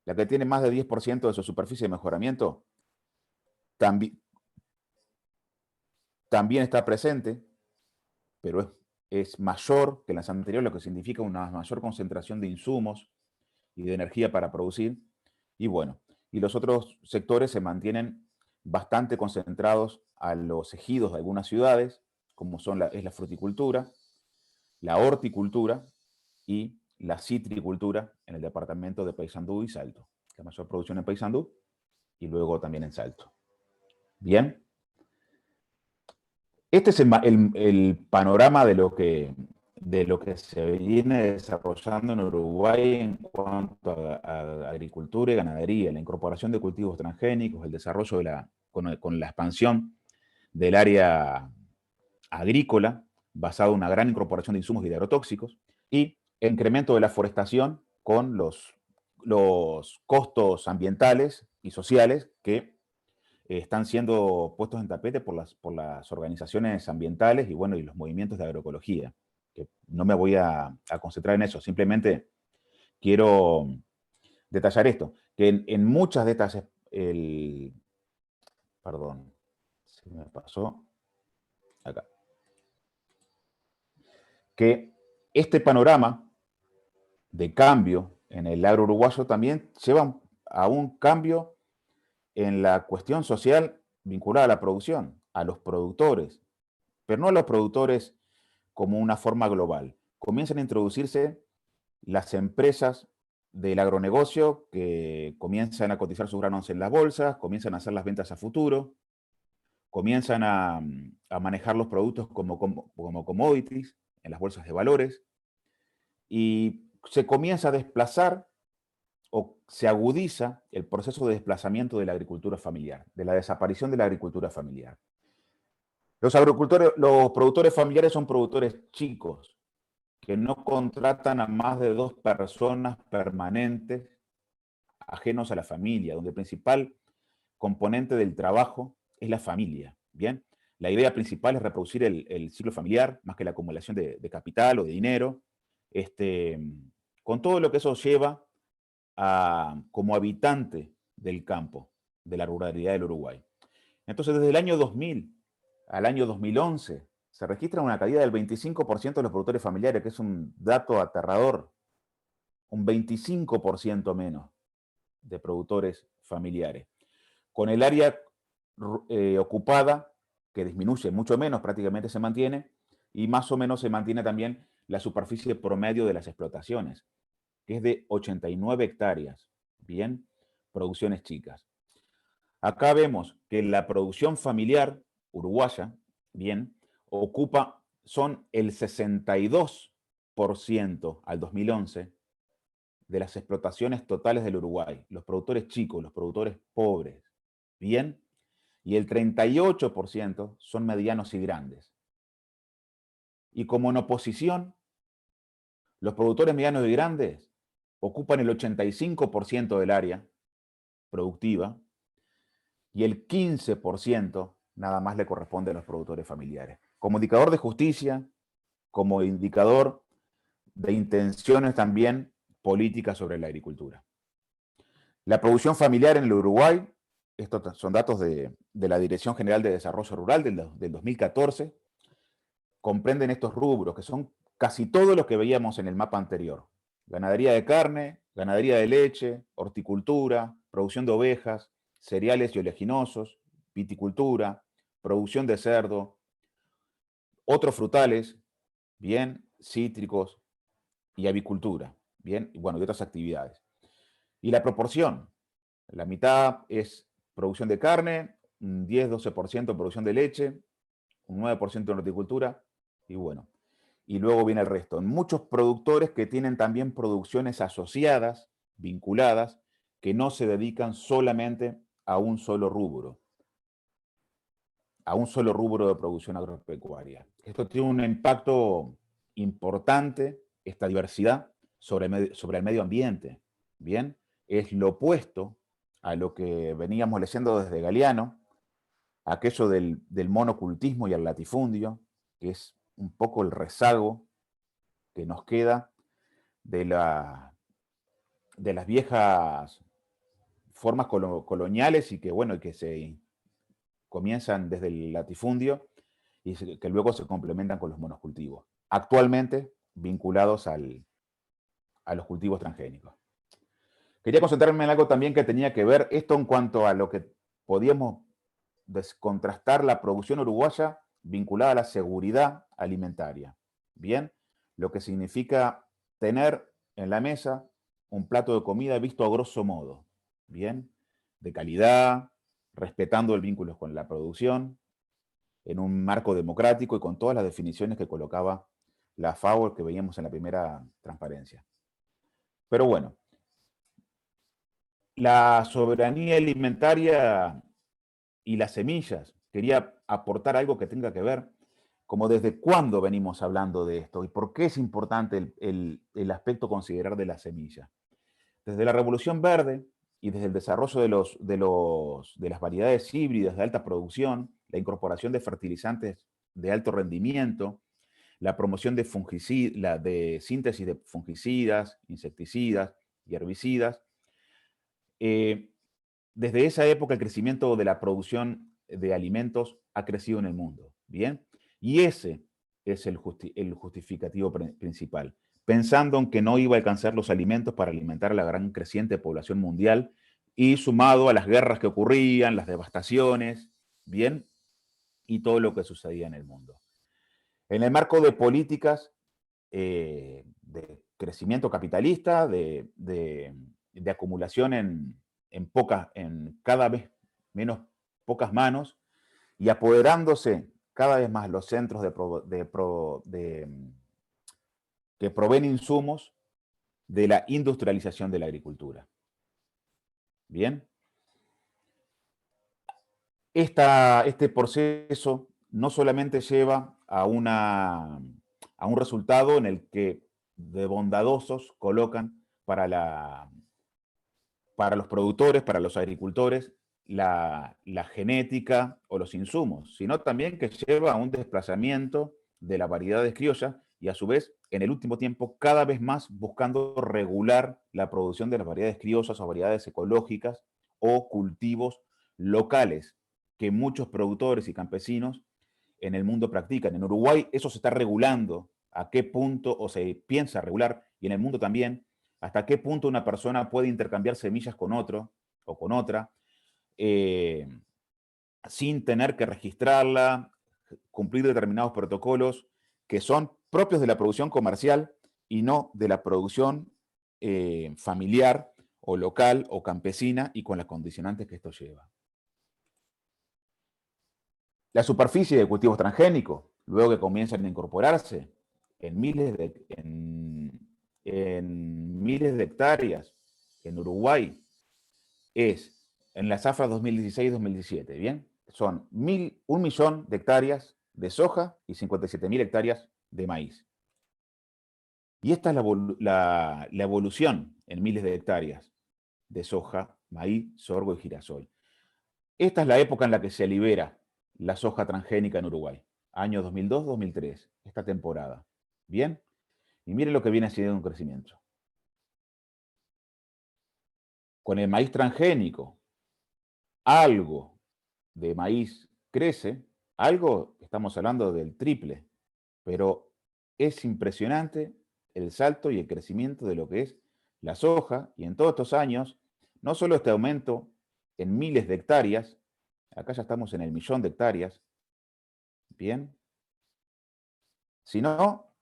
La que tiene más de 10% de su superficie de mejoramiento también está presente, pero es mayor que las anteriores, lo que significa una mayor concentración de insumos y de energía para producir. Y bueno, y los otros sectores se mantienen bastante concentrados a los ejidos de algunas ciudades, como es la fruticultura, la horticultura y la citricultura en el departamento de Paysandú y Salto. La mayor producción en Paysandú y luego también en Salto. Bien. Este es el panorama de lo que se viene desarrollando en Uruguay en cuanto a agricultura y ganadería, la incorporación de cultivos transgénicos, el desarrollo con la expansión del área agrícola, basado en una gran incorporación de insumos y de agrotóxicos, y el incremento de la forestación con los costos ambientales y sociales que están siendo puestos en tapete por las organizaciones ambientales y, bueno, y los movimientos de agroecología. Que no me voy a concentrar en eso, simplemente quiero detallar esto, que en muchas de estas... Perdón, se me pasó acá. Que este panorama de cambio en el agro uruguayo también lleva a un cambio en la cuestión social vinculada a la producción, a los productores, pero no a los productores como una forma global. Comienzan a introducirse las empresas del agronegocio que comienzan a cotizar sus granos en las bolsas, comienzan a hacer las ventas a futuro, comienzan a manejar los productos como commodities en las bolsas de valores y se comienza a desplazar o se agudiza el proceso de desplazamiento de la agricultura familiar, de la desaparición de la agricultura familiar. Los productores familiares son productores chicos, que no contratan a más de 2 personas permanentes ajenos a la familia, donde el principal componente del trabajo es la familia, ¿bien? La idea principal es reproducir el ciclo familiar, más que la acumulación de capital o de dinero, con todo lo que eso lleva como habitante del campo, de la ruralidad del Uruguay. Entonces, desde el año 2000 al año 2011, se registra una caída del 25% de los productores familiares, que es un dato aterrador. Un 25% menos de productores familiares. Con el área ocupada, que disminuye mucho menos, prácticamente se mantiene, y más o menos se mantiene también la superficie promedio de las explotaciones, que es de 89 hectáreas. Bien, producciones chicas. Acá vemos que la producción familiar uruguaya, bien, son el 62% al 2011 de las explotaciones totales del Uruguay, los productores chicos, los productores pobres, bien, y el 38% son medianos y grandes. Y como en oposición, los productores medianos y grandes ocupan el 85% del área productiva y el 15% nada más le corresponde a los productores familiares. Como indicador de justicia, como indicador de intenciones también políticas sobre la agricultura. La producción familiar en el Uruguay, estos son datos de la Dirección General de Desarrollo Rural del 2014, comprenden estos rubros, que son casi todos los que veíamos en el mapa anterior. Ganadería de carne, ganadería de leche, horticultura, producción de ovejas, cereales y oleaginosos, viticultura, producción de cerdo, otros frutales, bien, cítricos y avicultura, bien, y bueno, y otras actividades. Y la proporción, la mitad es producción de carne, un 10-12% producción de leche, un 9% en horticultura, y bueno, y luego viene el resto. Muchos productores que tienen también producciones asociadas, vinculadas, que no se dedican solamente a un solo rubro de producción agropecuaria. Esto tiene un impacto importante, esta diversidad, sobre el medio ambiente. Bien, es lo opuesto a lo que veníamos leyendo desde Galeano, aquello del monocultismo y el latifundio, que es un poco el rezago que nos queda de las viejas formas coloniales y que, bueno, que se comienzan desde el latifundio y que luego se complementan con los monocultivos, actualmente vinculados a los cultivos transgénicos. Quería concentrarme en algo también que tenía que ver esto en cuanto a lo que podíamos contrastar la producción uruguaya vinculada a la seguridad alimentaria. Bien, lo que significa tener en la mesa un plato de comida visto a grosso modo, bien, de calidad, respetando el vínculo con la producción, en un marco democrático y con todas las definiciones que colocaba la FAO que veíamos en la primera transparencia. Pero bueno, la soberanía alimentaria y las semillas, quería aportar algo que tenga que ver, como desde cuándo venimos hablando de esto y por qué es importante el aspecto considerar de la semilla. Desde la Revolución Verde y desde el desarrollo de las variedades híbridas de alta producción, la incorporación de fertilizantes de alto rendimiento, la promoción de síntesis de fungicidas, insecticidas y herbicidas, desde esa época el crecimiento de la producción de alimentos ha crecido en el mundo, ¿bien? Y ese es el justificativo principal, pensando en que no iba a alcanzar los alimentos para alimentar a la gran creciente población mundial y sumado a las guerras que ocurrían, las devastaciones, ¿bien? Y todo lo que sucedía en el mundo. En el marco de políticas de crecimiento capitalista, de acumulación en cada vez menos pocas manos y apoderándose cada vez más los centros que proveen insumos de la industrialización de la agricultura. Bien. Este proceso no solamente lleva a un resultado en el que de bondadosos colocan para los productores, para los agricultores, la genética o los insumos, sino también que lleva a un desplazamiento de las variedades criollas y a su vez, en el último tiempo, cada vez más buscando regular la producción de las variedades criollas o variedades ecológicas o cultivos locales que muchos productores y campesinos en el mundo practican. En Uruguay eso se está regulando, a qué punto, o se piensa regular, y en el mundo también, hasta qué punto una persona puede intercambiar semillas con otro o con otra, sin tener que registrarla, cumplir determinados protocolos que son propios de la producción comercial y no de la producción familiar o local o campesina y con las condicionantes que esto lleva. La superficie de cultivos transgénicos, luego que comienzan a incorporarse en miles de hectáreas en Uruguay, es en la zafra 2016-2017, ¿bien? Son 1 millón de hectáreas de soja y 57.000 hectáreas de maíz. Y esta es la evolución en miles de hectáreas de soja, maíz, sorgo y girasol. Esta es la época en la que se libera la soja transgénica en Uruguay, año 2002-2003, esta temporada. ¿Bien? Y miren lo que viene siendo un crecimiento. con el maíz transgénico algo de maíz crece, algo, estamos hablando del triple, pero es impresionante el salto y el crecimiento de lo que es la soja, y en todos estos años, no solo este aumento en miles de hectáreas, acá ya estamos en el 1.000.000 de hectáreas, bien, sino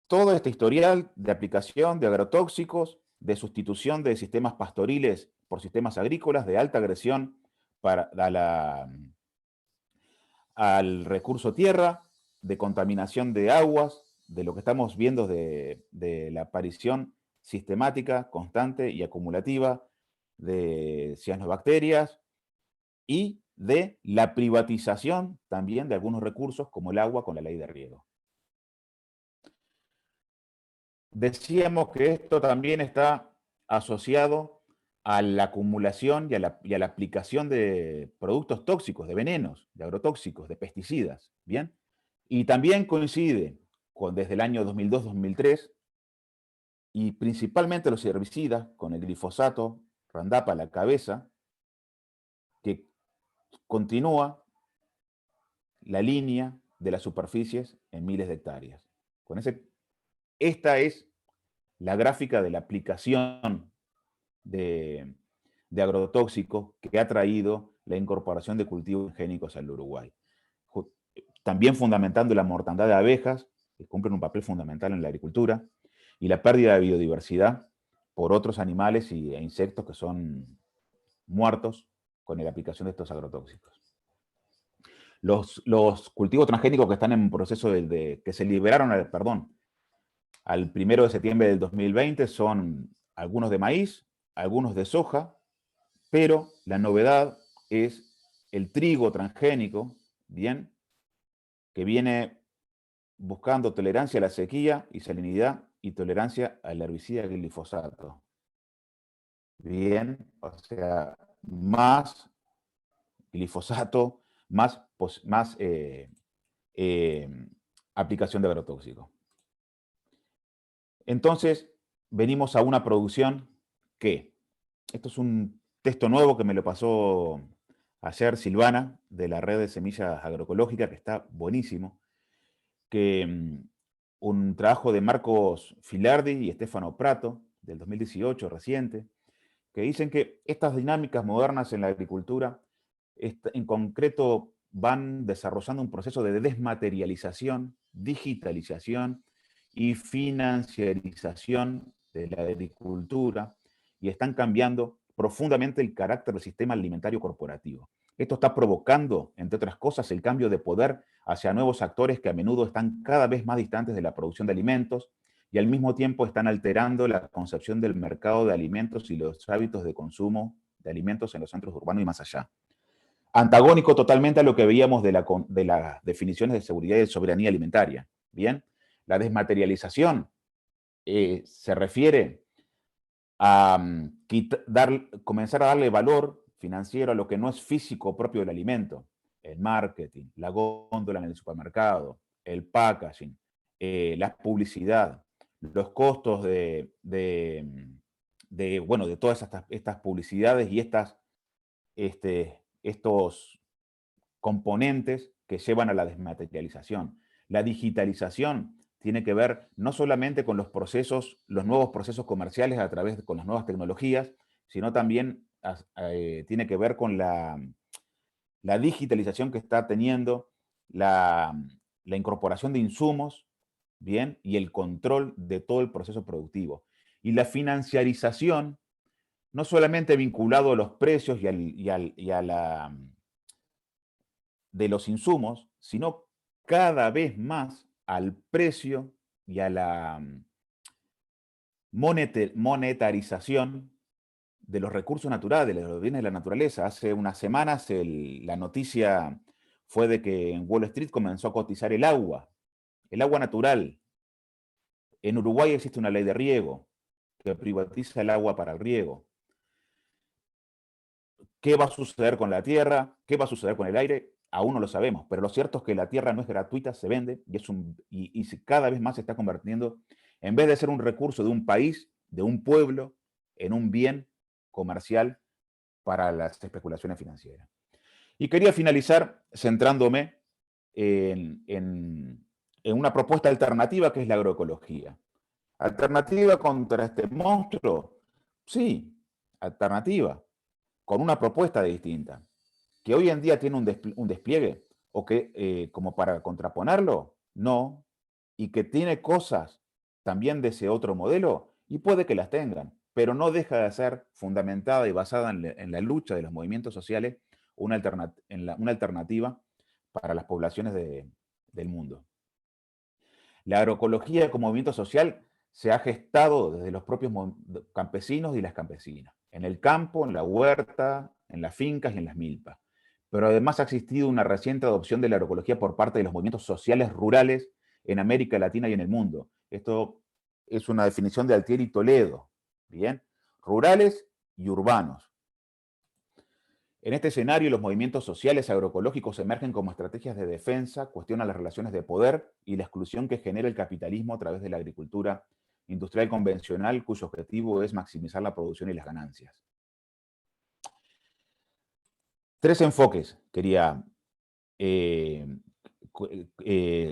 todo este historial de aplicación de agrotóxicos, de sustitución de sistemas pastoriles por sistemas agrícolas, de alta agresión para al recurso tierra, de contaminación de aguas, de lo que estamos viendo de la aparición sistemática, constante y acumulativa de cianobacterias, y de la privatización también de algunos recursos como el agua con la ley de riego. Decíamos que esto también está asociado a la acumulación y a la aplicación de productos tóxicos, de venenos, de agrotóxicos, de pesticidas, ¿bien? Y también coincide con desde el año 2002-2003, y principalmente los herbicidas, con el glifosato, Roundup a la cabeza, que continúa la línea de las superficies en miles de hectáreas. Esta es la gráfica de la aplicación de agrotóxicos que ha traído la incorporación de cultivos génicos al Uruguay. También fundamentando la mortandad de abejas, que cumplen un papel fundamental en la agricultura, y la pérdida de biodiversidad por otros animales e insectos que son muertos con la aplicación de estos agrotóxicos. Los cultivos transgénicos que están en proceso que se liberaron, al 1 de septiembre del 2020 son algunos de maíz, algunos de soja, pero la novedad es el trigo transgénico, bien, que viene buscando tolerancia a la sequía y salinidad y tolerancia al herbicida glifosato. Bien, o sea, más glifosato, más aplicación de agrotóxico. Entonces, venimos a una producción que, esto es un texto nuevo que me lo pasó ayer Silvana, de la red de semillas agroecológicas, que está buenísimo, que un trabajo de Marcos Filardi y Stefano Prato, del 2018, reciente, que dicen que estas dinámicas modernas en la agricultura, en concreto, van desarrollando un proceso de desmaterialización, digitalización y financiarización de la agricultura, y están cambiando profundamente el carácter del sistema alimentario corporativo. Esto está provocando, entre otras cosas, el cambio de poder hacia nuevos actores que a menudo están cada vez más distantes de la producción de alimentos, y al mismo tiempo están alterando la concepción del mercado de alimentos y los hábitos de consumo de alimentos en los centros urbanos y más allá. Antagónico totalmente a lo que veíamos de las definiciones de seguridad y de soberanía alimentaria. Bien, la desmaterialización se refiere a comenzar a darle valor financiero a lo que no es físico propio del alimento. El marketing, la góndola en el supermercado, el packaging, la publicidad, los costos de todas estas publicidades y estos componentes que llevan a la desmaterialización. La digitalización tiene que ver no solamente con los nuevos procesos comerciales con las nuevas tecnologías, sino también tiene que ver con la digitalización que está teniendo la incorporación de insumos, bien, y el control de todo el proceso productivo. Y la financiarización, no solamente vinculado a los precios de los insumos, sino cada vez más al precio y a la monetarización de los recursos naturales, de los bienes de la naturaleza. Hace unas semanas la noticia fue de que en Wall Street comenzó a cotizar el agua natural. En Uruguay existe una ley de riego que privatiza el agua para el riego. ¿Qué va a suceder con la tierra? ¿Qué va a suceder con el aire? Aún no lo sabemos, pero lo cierto es que la tierra no es gratuita, se vende, y cada vez más se está convirtiendo, en vez de ser un recurso de un país, de un pueblo, en un bien comercial para las especulaciones financieras. Y quería finalizar centrándome en una propuesta alternativa que es la agroecología. ¿Alternativa contra este monstruo? Sí, alternativa, con una propuesta distinta. ¿Que hoy en día tiene un despliegue? ¿O que como para contraponerlo? No. ¿Y que tiene cosas también de ese otro modelo? Y puede que las tengan, pero no deja de ser fundamentada y basada en la lucha de los movimientos sociales una alternativa para las poblaciones del mundo. La agroecología como movimiento social se ha gestado desde los propios campesinos y las campesinas, en el campo, en la huerta, en las fincas y en las milpas. Pero además ha existido una reciente adopción de la agroecología por parte de los movimientos sociales rurales en América Latina y en el mundo. Esto es una definición de Altieri Toledo, ¿bien? Rurales y urbanos. En este escenario, los movimientos sociales agroecológicos emergen como estrategias de defensa, cuestionan las relaciones de poder y la exclusión que genera el capitalismo a través de la agricultura industrial convencional, cuyo objetivo es maximizar la producción y las ganancias. Tres enfoques quería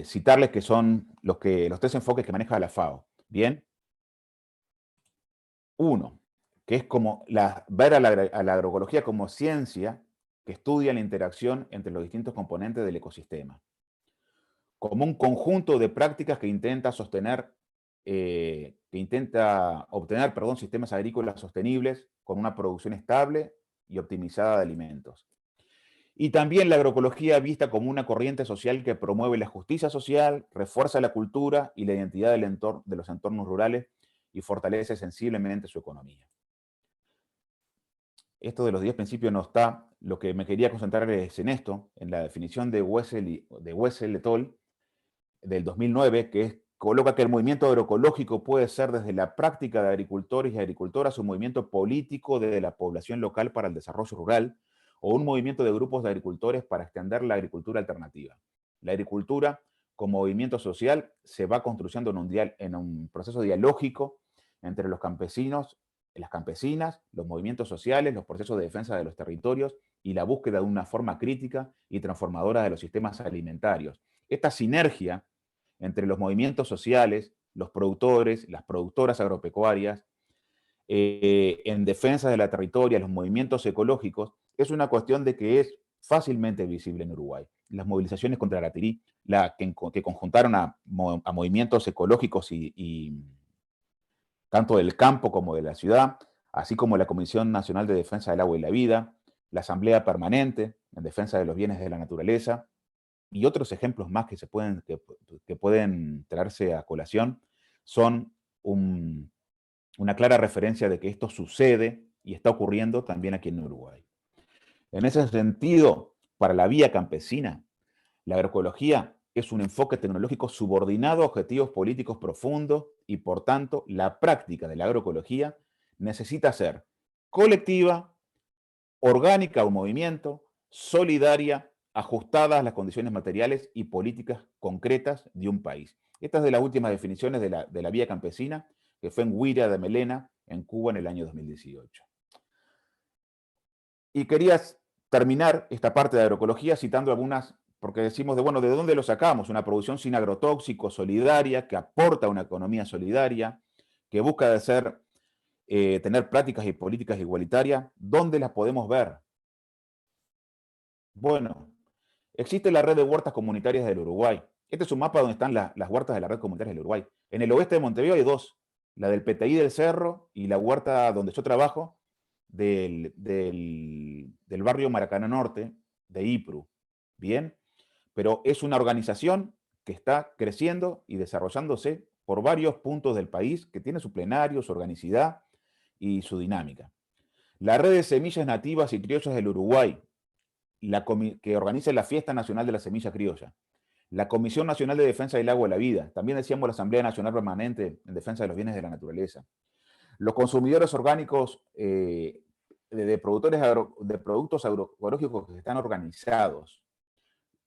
citarles, que son los tres enfoques que maneja la FAO. Bien. Uno, que es como ver a la agroecología como ciencia que estudia la interacción entre los distintos componentes del ecosistema, como un conjunto de prácticas que intenta obtener sistemas agrícolas sostenibles con una producción estable y optimizada de alimentos. Y también la agroecología vista como una corriente social que promueve la justicia social, refuerza la cultura y la identidad de los entornos rurales y fortalece sensiblemente su economía. Esto de los 10 principios no está. Lo que me quería concentrar es en esto, en la definición de Wessel et al. Del 2009, que coloca que el movimiento agroecológico puede ser desde la práctica de agricultores y agricultoras un movimiento político de la población local para el desarrollo rural o un movimiento de grupos de agricultores para extender la agricultura alternativa. La agricultura como movimiento social se va construyendo en un proceso dialógico entre los campesinos, las campesinas, los movimientos sociales, los procesos de defensa de los territorios y la búsqueda de una forma crítica y transformadora de los sistemas alimentarios. Esta sinergia entre los movimientos sociales, los productores, las productoras agropecuarias, en defensa de la territoria, los movimientos ecológicos, es una cuestión de que es fácilmente visible en Uruguay. Las movilizaciones contra la Tirí, que conjuntaron a movimientos ecológicos y tanto del campo como de la ciudad, así como la Comisión Nacional de Defensa del Agua y la Vida, la Asamblea Permanente en Defensa de los Bienes de la Naturaleza, y otros ejemplos más que pueden traerse a colación, son una clara referencia de que esto sucede y está ocurriendo también aquí en Uruguay. En ese sentido, para la vía campesina, la agroecología es un enfoque tecnológico subordinado a objetivos políticos profundos y, por tanto, la práctica de la agroecología necesita ser colectiva, orgánica o movimiento, solidaria, ajustada a las condiciones materiales y políticas concretas de un país. Esta es de las últimas definiciones de la vía campesina, que fue en Huira de Melena, en Cuba, en el año 2018. Y quería terminar esta parte de agroecología citando algunas, porque decimos ¿de dónde lo sacamos? Una producción sin agrotóxicos, solidaria, que aporta una economía solidaria, que busca tener prácticas y políticas igualitarias. ¿Dónde las podemos ver? Bueno, existe la red de huertas comunitarias del Uruguay. Este es un mapa donde están las huertas de la red comunitaria del Uruguay. En el oeste de Montevideo hay dos, la del PTI del Cerro y la huerta donde yo trabajo del barrio Maracaná Norte, de IPRU. Bien, pero es una organización que está creciendo y desarrollándose por varios puntos del país, que tiene su plenario, su organicidad y su dinámica. La red de semillas nativas y criollas del Uruguay, que organiza la Fiesta Nacional de la Semilla Criolla, la Comisión Nacional de Defensa del Agua y la Vida, también decíamos la Asamblea Nacional Permanente en Defensa de los Bienes de la Naturaleza, los consumidores orgánicos de productos agroecológicos que están organizados,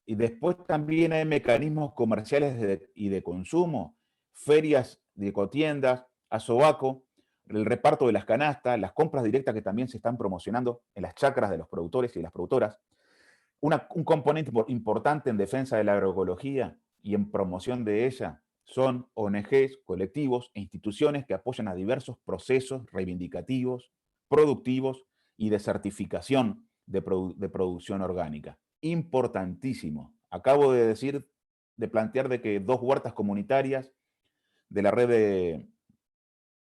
y después también hay mecanismos comerciales y de consumo, ferias de ecotiendas, Asobaco, el reparto de las canastas, las compras directas que también se están promocionando en las chacras de los productores y las productoras. Un componente importante en defensa de la agroecología y en promoción de ella son ONGs, colectivos e instituciones que apoyan a diversos procesos reivindicativos, productivos y de certificación de producción orgánica. Importantísimo. Acabo de plantear de que 2 huertas comunitarias de la red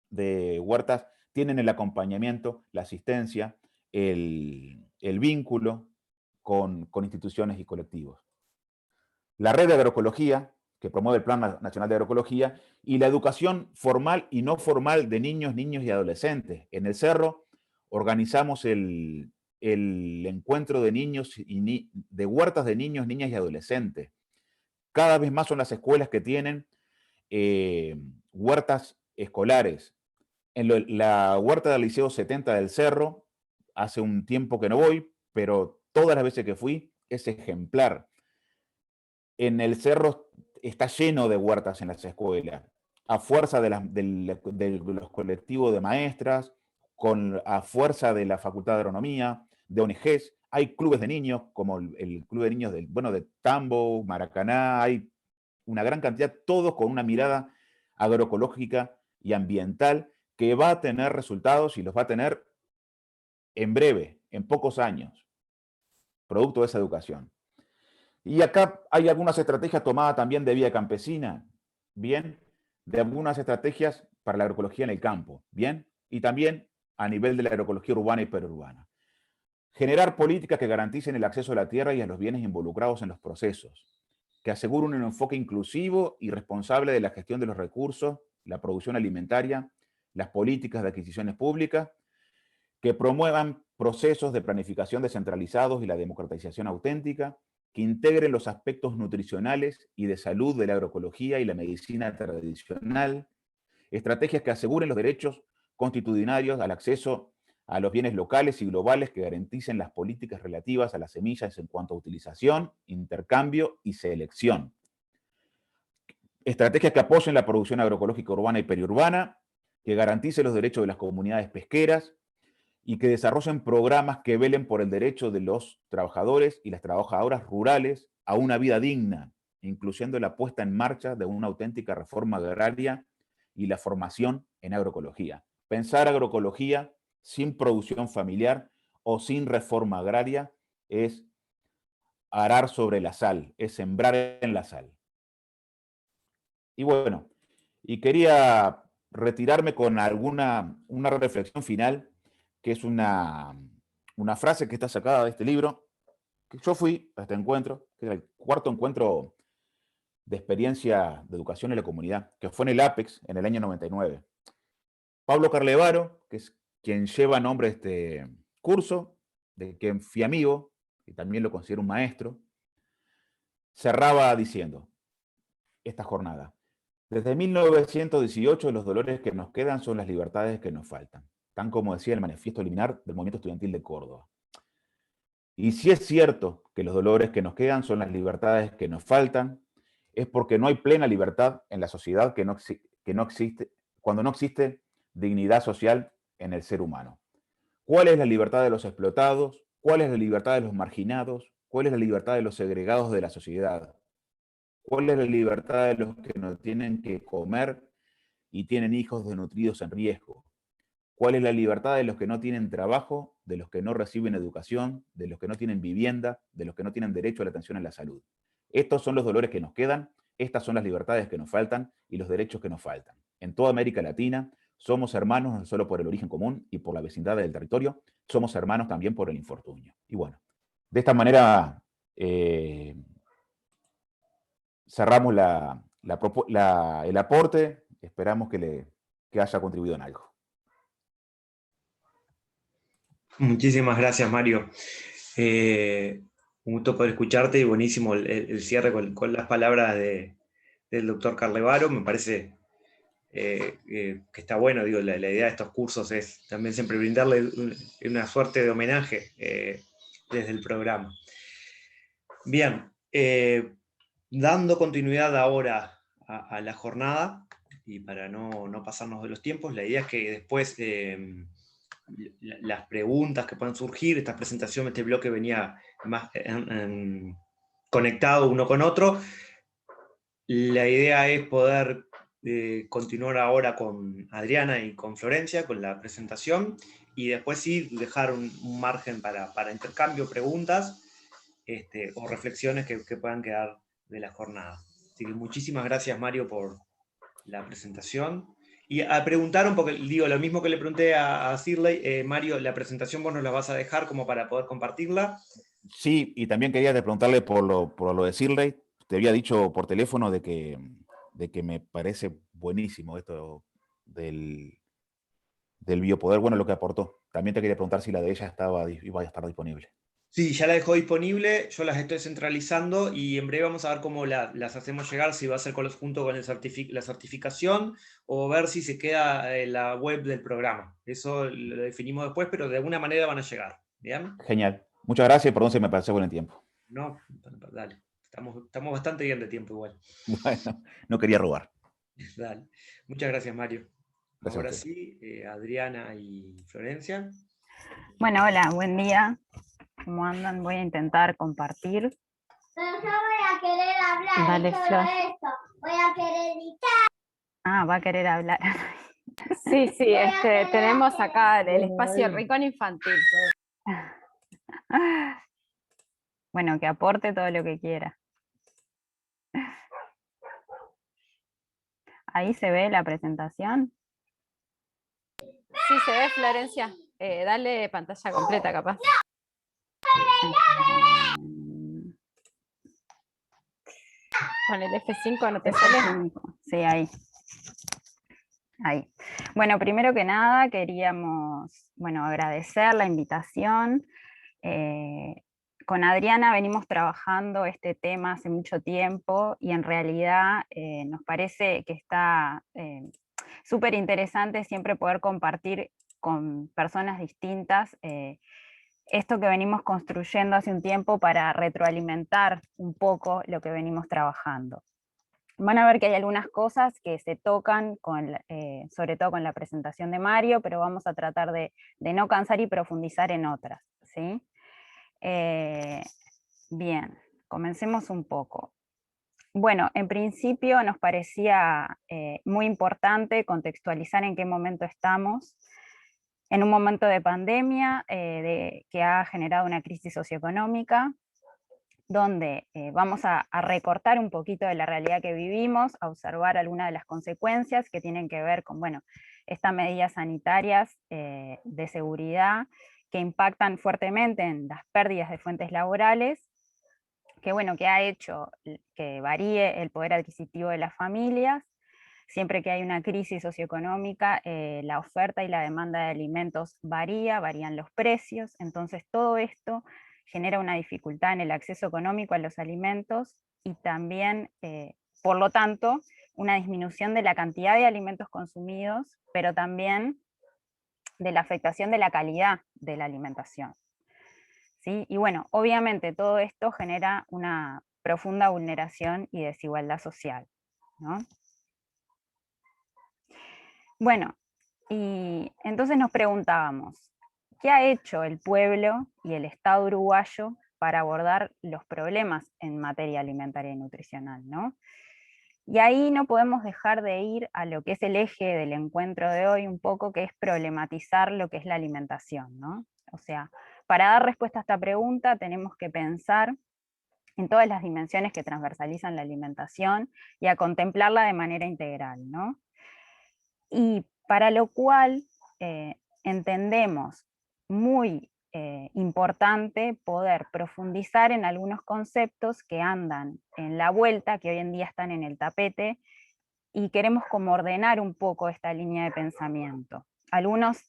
de huertas tienen el acompañamiento, la asistencia, el vínculo con instituciones y colectivos. La red de agroecología, que promueve el Plan Nacional de Agroecología, y la educación formal y no formal de niños, niños y adolescentes. En el Cerro organizamos el encuentro de niños de huertas de niños, niñas y adolescentes. Cada vez más son las escuelas que tienen huertas escolares. En la huerta del Liceo 70 del Cerro, hace un tiempo que no voy, pero todas las veces que fui, es ejemplar. En el Cerro está lleno de huertas en las escuelas, a fuerza de los colectivos de maestras, a fuerza de la Facultad de Agronomía, de ONGs. Hay clubes de niños, como el Club de Niños de Tambo, Maracaná, hay una gran cantidad, todos con una mirada agroecológica y ambiental que va a tener resultados y los va a tener en breve, en pocos años, producto de esa educación. Y acá hay algunas estrategias tomadas también de vía campesina, ¿bien? De algunas estrategias para la agroecología en el campo, ¿bien? Y también a nivel de la agroecología urbana y periurbana. Generar políticas que garanticen el acceso a la tierra y a los bienes involucrados en los procesos, que aseguren un enfoque inclusivo y responsable de la gestión de los recursos, la producción alimentaria, las políticas de adquisiciones públicas, que promuevan procesos de planificación descentralizados y la democratización auténtica, que integren los aspectos nutricionales y de salud de la agroecología y la medicina tradicional, estrategias que aseguren los derechos constitucionarios al acceso a los bienes locales y globales que garanticen las políticas relativas a las semillas en cuanto a utilización, intercambio y selección. Estrategias que apoyen la producción agroecológica urbana y periurbana, que garanticen los derechos de las comunidades pesqueras y que desarrollen programas que velen por el derecho de los trabajadores y las trabajadoras rurales a una vida digna, incluyendo la puesta en marcha de una auténtica reforma agraria y la formación en agroecología. Pensar agroecología sin producción familiar o sin reforma agraria es arar sobre la sal, es sembrar en la sal. Y bueno, y quería retirarme con una reflexión final, que es una frase que está sacada de este libro, que yo fui a este encuentro, que era el 4º encuentro de experiencia de educación en la comunidad, que fue en el APEX en el año 99. Pablo Carlevaro, que es quien lleva nombre a este curso, de quien fui amigo, y también lo considero un maestro, cerraba diciendo esta jornada: desde 1918 los dolores que nos quedan son las libertades que nos faltan, tan como decía el manifiesto liminar del movimiento estudiantil de Córdoba. Y si es cierto que los dolores que nos quedan son las libertades que nos faltan, es porque no hay plena libertad en la sociedad cuando no existe dignidad social en el ser humano. ¿Cuál es la libertad de los explotados? ¿Cuál es la libertad de los marginados? ¿Cuál es la libertad de los segregados de la sociedad? ¿Cuál es la libertad de los que no tienen que comer y tienen hijos desnutridos en riesgo? ¿Cuál es la libertad de los que no tienen trabajo, de los que no reciben educación, de los que no tienen vivienda, de los que no tienen derecho a la atención a la salud? Estos son los dolores que nos quedan, estas son las libertades que nos faltan y los derechos que nos faltan. En toda América Latina somos hermanos no solo por el origen común y por la vecindad del territorio, somos hermanos también por el infortunio. Y bueno, de esta manera cerramos el aporte, esperamos que haya contribuido en algo. Muchísimas gracias, Mario. Un gusto poder escucharte y buenísimo el cierre con las palabras del doctor Carlevaro. Me parece que está bueno, digo, la idea de estos cursos es también siempre brindarle una suerte de homenaje desde el programa. Bien, dando continuidad ahora a la jornada y para no pasarnos de los tiempos, la idea es que después las preguntas que puedan surgir, esta presentación, este bloque venía más conectado uno con otro. La idea es poder continuar ahora con Adriana y con Florencia, con la presentación, y después sí dejar un margen para intercambio, preguntas o reflexiones que puedan quedar de la jornada. Así que muchísimas gracias, Mario, por la presentación. Y a preguntar un poco, digo, lo mismo que le pregunté a Shirley, Mario, la presentación vos nos la vas a dejar como para poder compartirla. Sí, y también quería preguntarle por lo de Shirley. Te había dicho por teléfono de que me parece buenísimo esto del biopoder, bueno, lo que aportó. También te quería preguntar si la de ella iba a estar disponible. Sí, ya la dejó disponible, yo las estoy centralizando y en breve vamos a ver cómo las hacemos llegar, si va a ser junto con la certificación o ver si se queda en la web del programa. Eso lo definimos después, pero de alguna manera van a llegar. ¿Bien? Genial. Muchas gracias, perdón si me pasé con el tiempo. No, dale. Estamos bastante bien de tiempo igual. Bueno, no quería robar. Dale. Muchas gracias, Mario. Gracias a Ahora usted. sí, Adriana y Florencia. Bueno, hola, buen día. ¿Cómo andan? Voy a intentar compartir. Pero yo voy a querer hablar. Dale, y todo Flor. esto. Voy a querer editar. Ah, va a querer hablar. Sí, tenemos acá el espacio Rincón Infantil. Bueno, que aporte todo lo que quiera. Ahí se ve la presentación. Sí, se ve, Florencia. Dale pantalla completa, capaz. Con el F5 no te sale. Sí, ahí. Ahí. Bueno, primero que nada queríamos, agradecer la invitación. Con Adriana venimos trabajando este tema hace mucho tiempo y en realidad nos parece que está súper interesante siempre poder compartir con personas distintas esto que venimos construyendo hace un tiempo para retroalimentar un poco lo que venimos trabajando. Van a ver que hay algunas cosas que se tocan, sobre todo con la presentación de Mario, pero vamos a tratar de no cansar y profundizar en otras, ¿sí? Bien, comencemos un poco. Bueno, en principio nos parecía muy importante contextualizar en qué momento estamos, en un momento de pandemia que ha generado una crisis socioeconómica, donde vamos a recortar un poquito de la realidad que vivimos, a observar algunas de las consecuencias que tienen que ver con, estas medidas sanitarias de seguridad que impactan fuertemente en las pérdidas de fuentes laborales, que ha hecho que varíe el poder adquisitivo de las familias. Siempre que hay una crisis socioeconómica, la oferta y la demanda de alimentos varían los precios, entonces todo esto genera una dificultad en el acceso económico a los alimentos y también, por lo tanto, una disminución de la cantidad de alimentos consumidos, pero también de la afectación de la calidad de la alimentación. ¿Sí? Y bueno, obviamente todo esto genera una profunda vulneración y desigualdad social, ¿no? Bueno, y entonces nos preguntábamos, ¿qué ha hecho el pueblo y el Estado uruguayo para abordar los problemas en materia alimentaria y nutricional, ¿no? Y ahí no podemos dejar de ir a lo que es el eje del encuentro de hoy un poco, que es problematizar lo que es la alimentación, ¿no? O sea, para dar respuesta a esta pregunta tenemos que pensar en todas las dimensiones que transversalizan la alimentación y a contemplarla de manera integral, ¿no? Y para lo cual entendemos muy importante poder profundizar en algunos conceptos que andan en la vuelta, que hoy en día están en el tapete, y queremos como ordenar un poco esta línea de pensamiento. Algunos,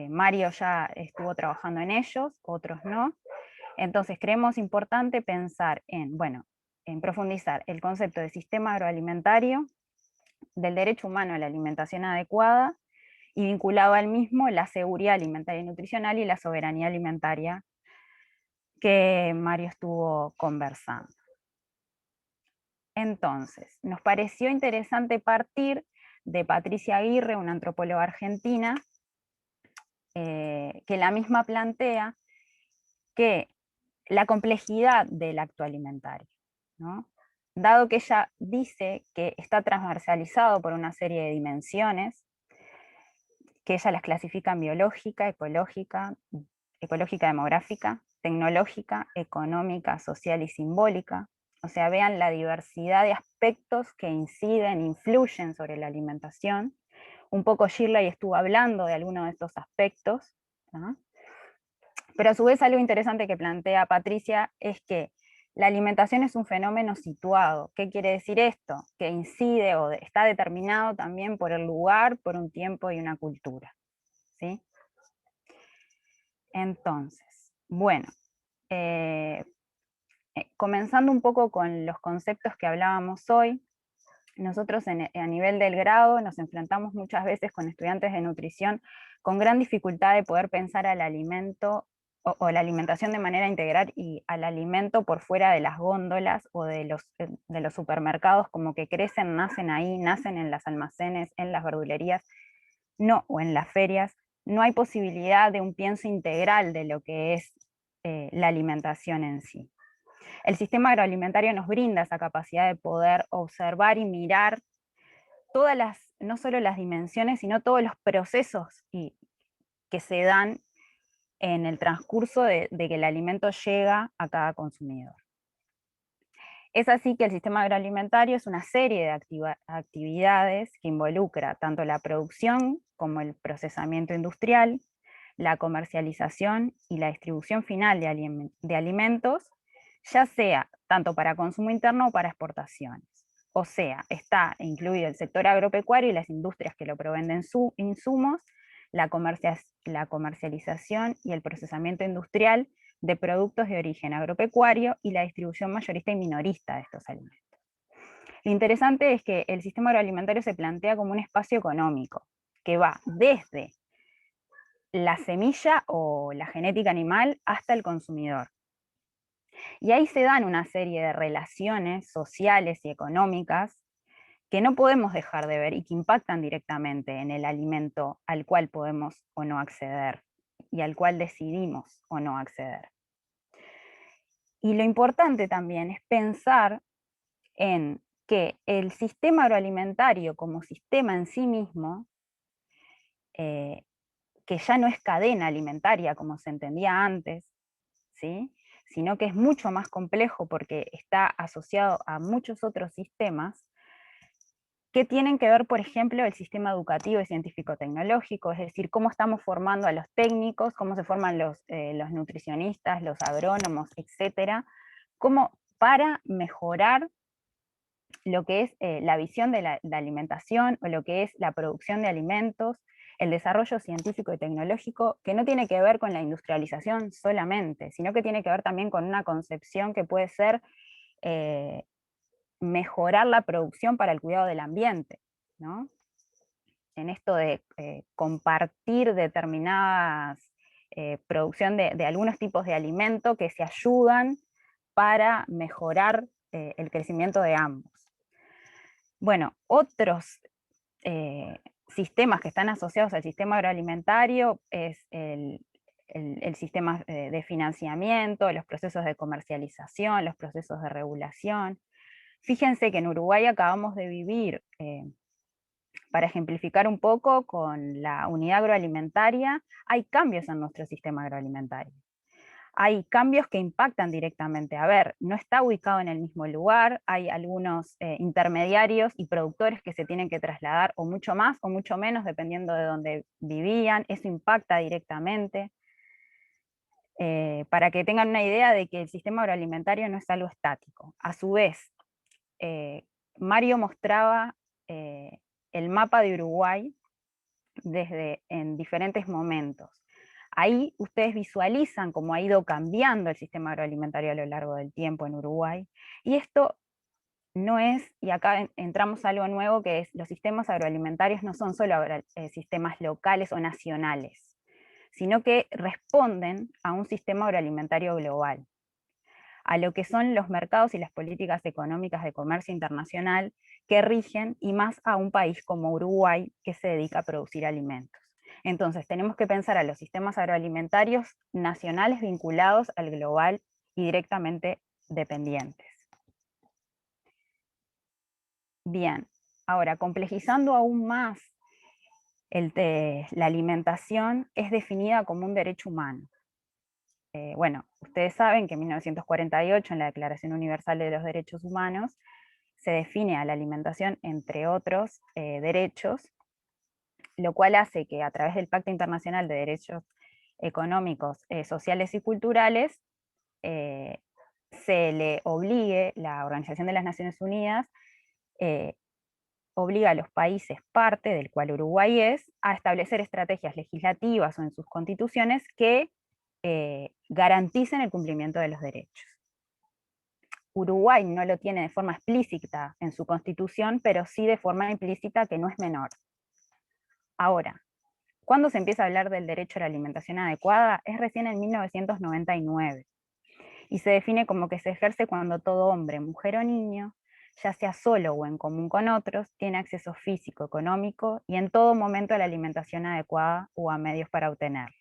Mario ya estuvo trabajando en ellos, otros no. Entonces creemos importante pensar en profundizar el concepto de sistema agroalimentario, del derecho humano a la alimentación adecuada, y vinculado al mismo la seguridad alimentaria y nutricional y la soberanía alimentaria que Mario estuvo conversando. Entonces, nos pareció interesante partir de Patricia Aguirre, una antropóloga argentina, que la misma plantea que la complejidad del acto alimentario, ¿no? Dado que ella dice que está transversalizado por una serie de dimensiones, que ella las clasifica en biológica, ecológica demográfica, tecnológica, económica, social y simbólica. O sea, vean la diversidad de aspectos que inciden, influyen sobre la alimentación. Un poco Shirley estuvo hablando de algunos de estos aspectos, ¿no? Pero a su vez algo interesante que plantea Patricia es que la alimentación es un fenómeno situado. ¿Qué quiere decir esto? Que incide o está determinado también por el lugar, por un tiempo y una cultura, ¿sí? Entonces, bueno, comenzando un poco con los conceptos que hablábamos hoy, nosotros a nivel del grado nos enfrentamos muchas veces con estudiantes de nutrición con gran dificultad de poder pensar al alimento o la alimentación de manera integral y al alimento por fuera de las góndolas o de los supermercados, como que crecen, nacen ahí, nacen en los almacenes, en las verdulerías, no, o en las ferias. No hay posibilidad de un pienso integral de lo que es la alimentación en sí. El sistema agroalimentario nos brinda esa capacidad de poder observar y mirar todas no solo las dimensiones, sino todos los procesos que se dan en el transcurso de que el alimento llega a cada consumidor. Es así que el sistema agroalimentario es una serie de actividades que involucra tanto la producción como el procesamiento industrial, la comercialización y la distribución final de alimentos, ya sea tanto para consumo interno o para exportaciones. O sea, está incluido el sector agropecuario y las industrias que lo proveen de insumos, la comercialización y el procesamiento industrial de productos de origen agropecuario y la distribución mayorista y minorista de estos alimentos. Lo interesante es que el sistema agroalimentario se plantea como un espacio económico, que va desde la semilla o la genética animal hasta el consumidor. Y ahí se dan una serie de relaciones sociales y económicas que no podemos dejar de ver y que impactan directamente en el alimento al cual podemos o no acceder y al cual decidimos o no acceder. Y lo importante también es pensar en que el sistema agroalimentario como sistema en sí mismo, que ya no es cadena alimentaria como se entendía antes, ¿sí?, sino que es mucho más complejo porque está asociado a muchos otros sistemas que tienen que ver, por ejemplo, el sistema educativo y científico-tecnológico, es decir, cómo estamos formando a los técnicos, cómo se forman los nutricionistas, los agrónomos, etcétera, para mejorar lo que es la visión de la alimentación o lo que es la producción de alimentos, el desarrollo científico y tecnológico, que no tiene que ver con la industrialización solamente, sino que tiene que ver también con una concepción que puede ser mejorar la producción para el cuidado del ambiente, ¿no? En esto de compartir determinadas producción de algunos tipos de alimento que se ayudan para mejorar el crecimiento de ambos. Bueno, otros sistemas que están asociados al sistema agroalimentario es el sistema de financiamiento, los procesos de comercialización, los procesos de regulación. Fíjense que en Uruguay acabamos de vivir, para ejemplificar un poco con la unidad agroalimentaria, hay cambios en nuestro sistema agroalimentario. Hay cambios que impactan directamente. A ver, no está ubicado en el mismo lugar, hay algunos intermediarios y productores que se tienen que trasladar o mucho más o mucho menos dependiendo de dónde vivían, eso impacta directamente. Para que tengan una idea de que el sistema agroalimentario no es algo estático. A su vez, Mario mostraba el mapa de Uruguay en diferentes momentos. Ahí ustedes visualizan cómo ha ido cambiando el sistema agroalimentario a lo largo del tiempo en Uruguay, y esto no es, y acá entramos a algo nuevo, que es los sistemas agroalimentarios no son solo sistemas locales o nacionales, sino que responden a un sistema agroalimentario global, a lo que son los mercados y las políticas económicas de comercio internacional que rigen, y más a un país como Uruguay, que se dedica a producir alimentos. Entonces, tenemos que pensar a los sistemas agroalimentarios nacionales vinculados al global y directamente dependientes. Bien, ahora, complejizando aún más, la alimentación es definida como un derecho humano. Bueno, ustedes saben que en 1948, en la Declaración Universal de los Derechos Humanos, se define a la alimentación, entre otros derechos, lo cual hace que a través del Pacto Internacional de Derechos Económicos, Sociales y Culturales, se le obligue, la Organización de las Naciones Unidas, obliga a los países parte, del cual Uruguay es, a establecer estrategias legislativas o en sus constituciones que garanticen el cumplimiento de los derechos. Uruguay no lo tiene de forma explícita en su constitución, pero sí de forma implícita, que no es menor. Ahora, ¿cuándo se empieza a hablar del derecho a la alimentación adecuada? Es recién en 1999, y se define como que se ejerce cuando todo hombre, mujer o niño, ya sea solo o en común con otros, tiene acceso físico, económico y en todo momento a la alimentación adecuada o a medios para obtenerla.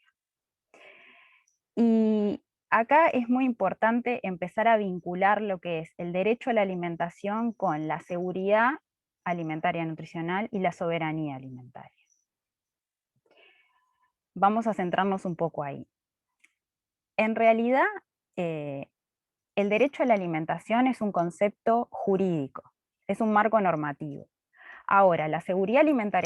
Y acá es muy importante empezar a vincular lo que es el derecho a la alimentación con la seguridad alimentaria nutricional y la soberanía alimentaria. Vamos a centrarnos un poco ahí. En realidad, el derecho a la alimentación es un concepto jurídico, es un marco normativo. Ahora, la seguridad alimentaria